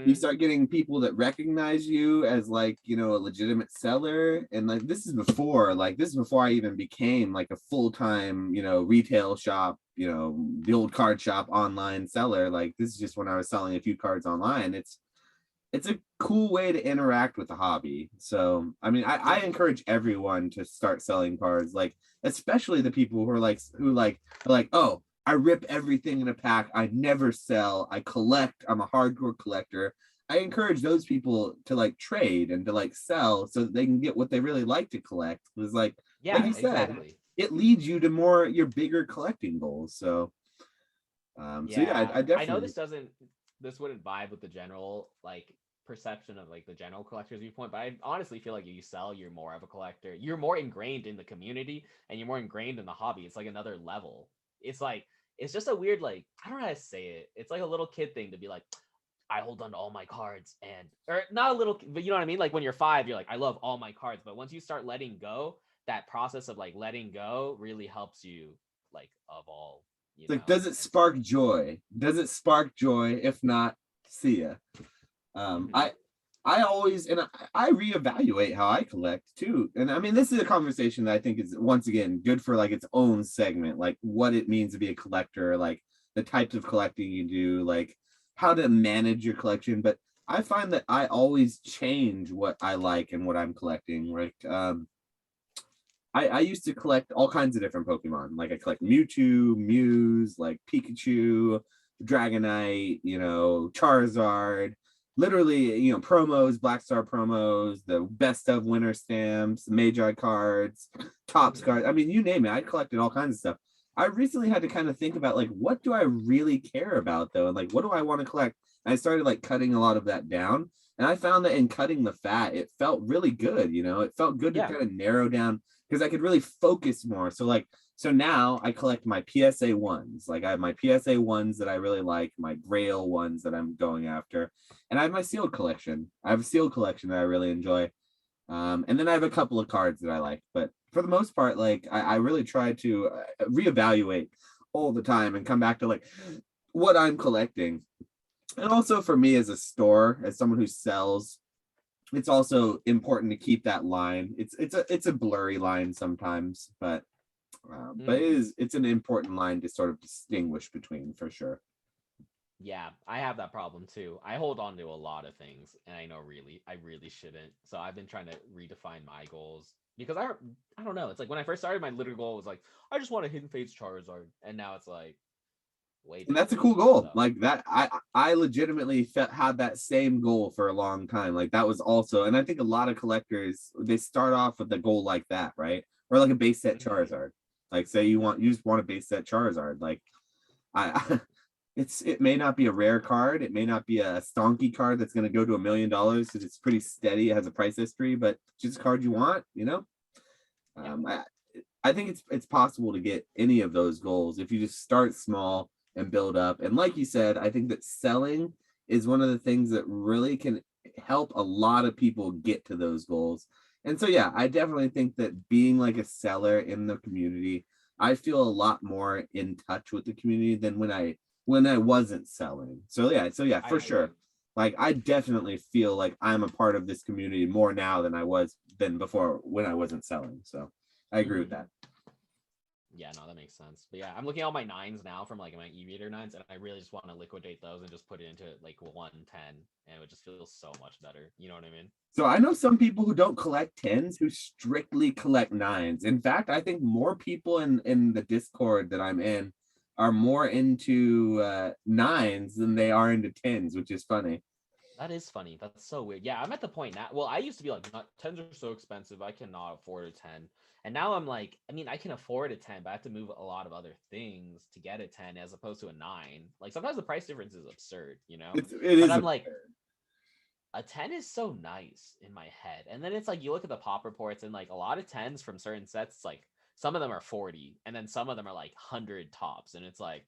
you start getting people that recognize you as like, you know, a legitimate seller. And like, this is before I even became like a full-time, you know, retail shop, you know, the old card shop online seller. Like this is just when I was selling a few cards online. It's a cool way to interact with the hobby. So, I mean, I encourage everyone to start selling cards, like, especially the people who are like, oh, I rip everything in a pack. I never sell. I collect. I'm a hardcore collector. I encourage those people to like trade and to like sell so that they can get what they really like to collect. Because like Yeah, you said, exactly. it leads you to more your bigger collecting goals. So yeah, Yeah, I I know definitely. this wouldn't vibe with the general like perception of like the general collector's viewpoint, but I honestly feel like if you sell, you're more of a collector. You're more ingrained in the community and you're more ingrained in the hobby. It's like another level. It's like it's just a weird like I don't know how to say it. It's like a little kid thing to be like I hold on to all my cards and or not a little but you know what I mean? Like when you're 5, you're like I love all my cards, but once you start letting go, that process of like letting go really helps you like evolve, you Like, know. does it And spark joy? Does it spark joy? If not, see ya. mhm. I always and I reevaluate how I collect too. And I mean, this is a conversation that I think is once again good for like its own segment, like what it means to be a collector, like the types of collecting you do, like how to manage your collection. But I find that I always change what I like and what I'm collecting. Like I used to collect all kinds of different Pokemon. Like I collect Mewtwo, Mews, like Pikachu, Dragonite, Charizard. Literally, promos, Black Star promos, the best of winter stamps, Magi cards, Tops Mhm. cards. I mean, you name it. I collected all kinds of stuff. I recently had to kind of think about like what do I really care about though, and like what do I want to collect. And I started like cutting a lot of that down, and I found that in cutting the fat, it felt really good. It felt good to Yeah. kind of narrow down because I could really focus more. So now I collect my PSA ones. Like I have my PSA ones that I really like, my Grail ones that I'm going after, and I have my sealed collection. I have a sealed collection that I really enjoy, and then I have a couple of cards that I like. But for the most part, like I really try to reevaluate all the time and come back to like what I'm collecting. And also for me as a store, as someone who sells, it's also important to keep that line. It's a blurry line sometimes, but Mhm. it's an important line to sort of distinguish between for sure. Yeah, I have that problem too. I hold on to a lot of things and I really shouldn't. So I've been trying to redefine my goals because I don't know. It's like when I first started my literal goal was like I just want a hidden fates Charizard and now it's like way And that's a bigger. cool goal. So, Like that, I legitimately had that same goal for a long time. Like that was also, and I think a lot of collectors they start off with a goal like that, right? Or like a base set mhm. Charizard. Like say you just want a base set Charizard. Like I it may not be a rare card, it may not be a stonky card that's going to go to $1 million because it's pretty steady, it has a price history, but just a card you want. Yeah. um i I think it's possible to get any of those goals if you just start small and build up. And like you said, I think that selling is one of the things that really can help a lot of people get to those goals. And so yeah, I definitely think that being like a seller in the community, I feel a lot more in touch with the community than when I wasn't selling. So yeah, I for agree. sure. Like I definitely feel like I'm a part of this community more now than before when I wasn't selling. So I agree with Mhm. that. Yeah, no, that makes sense. But yeah, I'm looking at all my nines now from like my e-reader nines, and I really just want to liquidate those and just put it into like 110, and it would just feel so much better. You know what I mean? So I know some people who don't collect tens who strictly collect nines. In fact, I think more people in the Discord that I'm in are more into nines than they are into tens, which is funny. That is funny. That's so weird. Yeah, I'm at the point now. Well, I used to be like, not, tens are so expensive. I cannot afford a 10. And now I'm like, I mean, I can afford a 10, but I have to move a lot of other things to get a 10 as opposed to a 9. Like sometimes the price difference is absurd, you know? It But is I'm a like, a 10 is so nice in my head. And then it's like you look at the pop reports and like a lot of 10s from certain sets, it's like some of them are 40 and then some of them are like 100 tops. And it's like,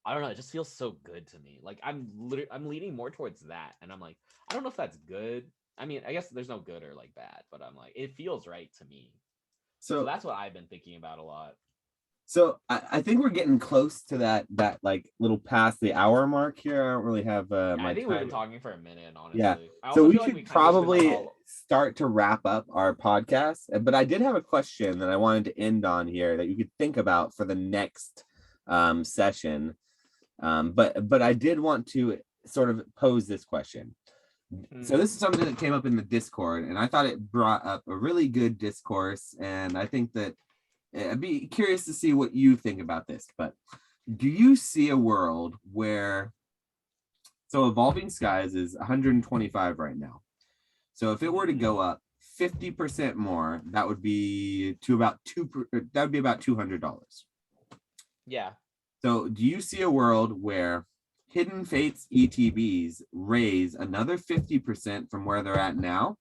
I don't know. It just feels so good to me. Like I'm leaning more towards that, and I'm like, I don't know if that's good. I mean, I guess there's no good or like bad, but I'm like, it feels right to me. So so that's what I've been thinking about a lot. so I think we're getting close to that like little past the hour mark here. I don't really have Yeah, I my think we've been time. talking for a minute, Yeah. honestly. I So also we feel like we should kind of just been like probably all. start to wrap up our podcast. But I did have a question that I wanted to end on here that you could think about for the next session. But I did want to sort of pose this question. So Hmm. this is something that came up in the Discord, and I thought it brought up a really good discourse. And I think that I'd be curious to see what you think about this. But do you see a world where, so Evolving Skies is 125 right now. So if it were to go up 50% more, that would be to about that would be about $200. Yeah. So do you see a world where Hidden Fates ETBs raise another 50% from where they're at now?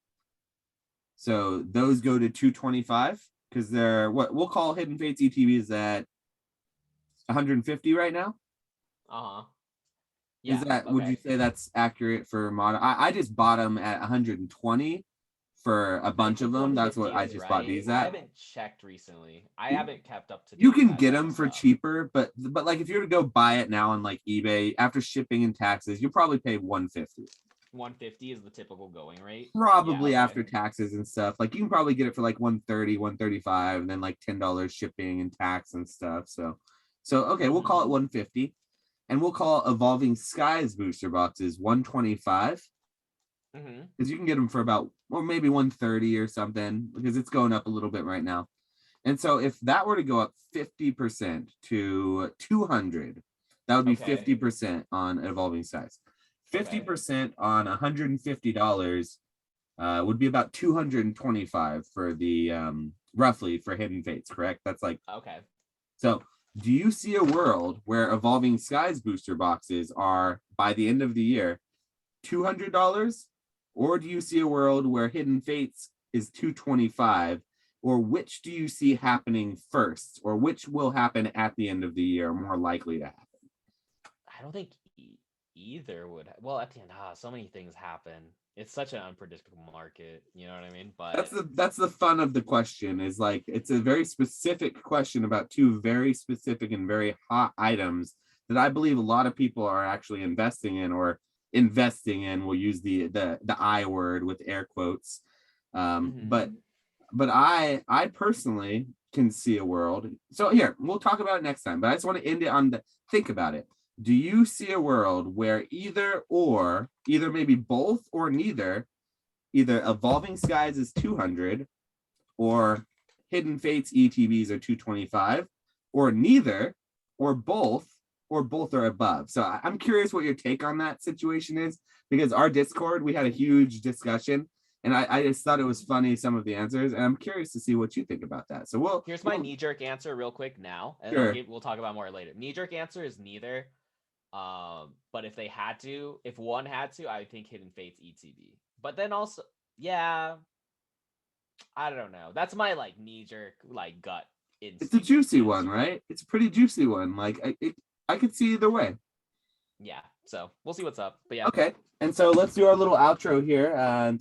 So those go to 225 because they're what we'll call Hidden Fates ETBs at 150 right now. Uh-huh. Is Yeah. that, would you Okay. say that's accurate for mod? I just bought them at 120 for a I bunch of think them. That's what 150 I is just bought right. these I at. haven't checked recently. I haven't kept up to You date with can that get type of them for stuff. cheaper, but like if you were to go buy it now on like eBay after shipping and taxes, you'll probably pay 150. 150 is the typical going rate. Yeah, Probably okay. after taxes and stuff. Like you can probably get it for like 130, 135, and then like $10 shipping and tax and stuff. So okay, we'll call it 150. And we'll call Evolving Skies booster boxes 125 because you can get them for about, or maybe 130 or something, because it's going up a little bit right now. And so if that were to go up 50% to 200, that would be Okay. 50% on Evolving Skies. 50% on $150 would be about 225 for the roughly for Hidden Fates, correct? That's like, Okay. so do you see a world where Evolving Skies booster boxes are, by the end of the year, $200? Or do you see a world where Hidden Fates is 225? Or which do you see happening first? Or which will happen at the end of the year, more likely to happen? I don't think either would. Well, at the end, so many things happen. It's such an unpredictable market. You know what I mean? But That's the fun of the question, is like it's a very specific question about two very specific and very hot items that I believe a lot of people are actually investing in, or investing in. We'll use the I word with air quotes. But I personally can see a world. So here, we'll talk about it next time, but I just want to end it on the, think about it. Do you see a world where either maybe both or neither, either Evolving Skies is 200 or Hidden Fates ETBs are 225, or neither, or both are above? So I'm curious what your take on that situation is, because our Discord, we had a huge discussion, and I just thought it was funny, some of the answers, and I'm curious to see what you think about that. So here's my knee-jerk answer real quick now, and sure. we'll talk about more later. Knee-jerk answer is neither. But if they had to, if one had to, I think Hidden Fates ETB. But then also, yeah, I don't know. That's my like knee-jerk like gut instinct. It's a juicy one, right? It's a pretty juicy one. Like I could see either way. Yeah, so we'll see what's up. But yeah. Okay. And so let's do our little outro here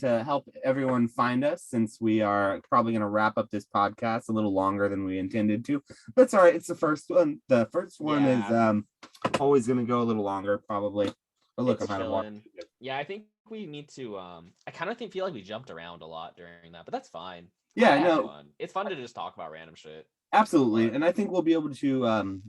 to help everyone find us, since we are probably going to wrap up this podcast a little longer than we intended to. But it's all right. It's the first one. The first one is always going to go a little longer, probably. But look, I'm out of water. Yeah, I think we need to. I kind of feel like we jumped around a lot during that, but that's fine. Yeah, I know. Fun. It's fun to just talk about random shit. Absolutely. But, and I think we'll be able to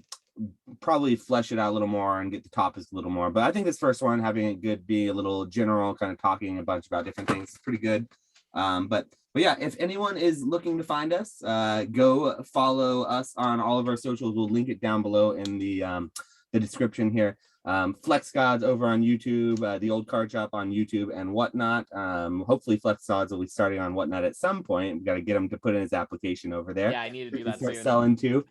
probably flesh it out a little more and get the topics a little more. But I think this first one, having it good, be a little general, kind of talking a bunch about different things, is pretty good. But yeah, if anyone is looking to find us, go follow us on all of our socials. We'll link it down below in the description here. Flex Gods over on YouTube, the old card shop on YouTube and whatnot. Hopefully Flex Gods will be starting on whatnot at some point. We got to get him to put in his application over there. Yeah, I need to do that start soon. Selling too.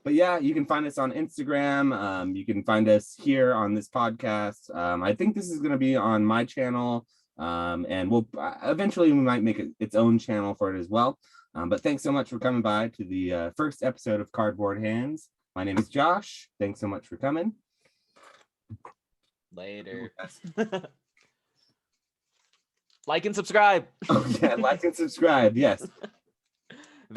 But yeah, you can find us on Instagram. You can find us here on this podcast. I think this is going to be on my channel. And we'll eventually we might make its own channel for it as well. But thanks so much for coming by to the first episode of Cardboard Hands. My name is Josh. Thanks so much for coming. Later. Like and subscribe. Oh yeah, like and subscribe. Yes.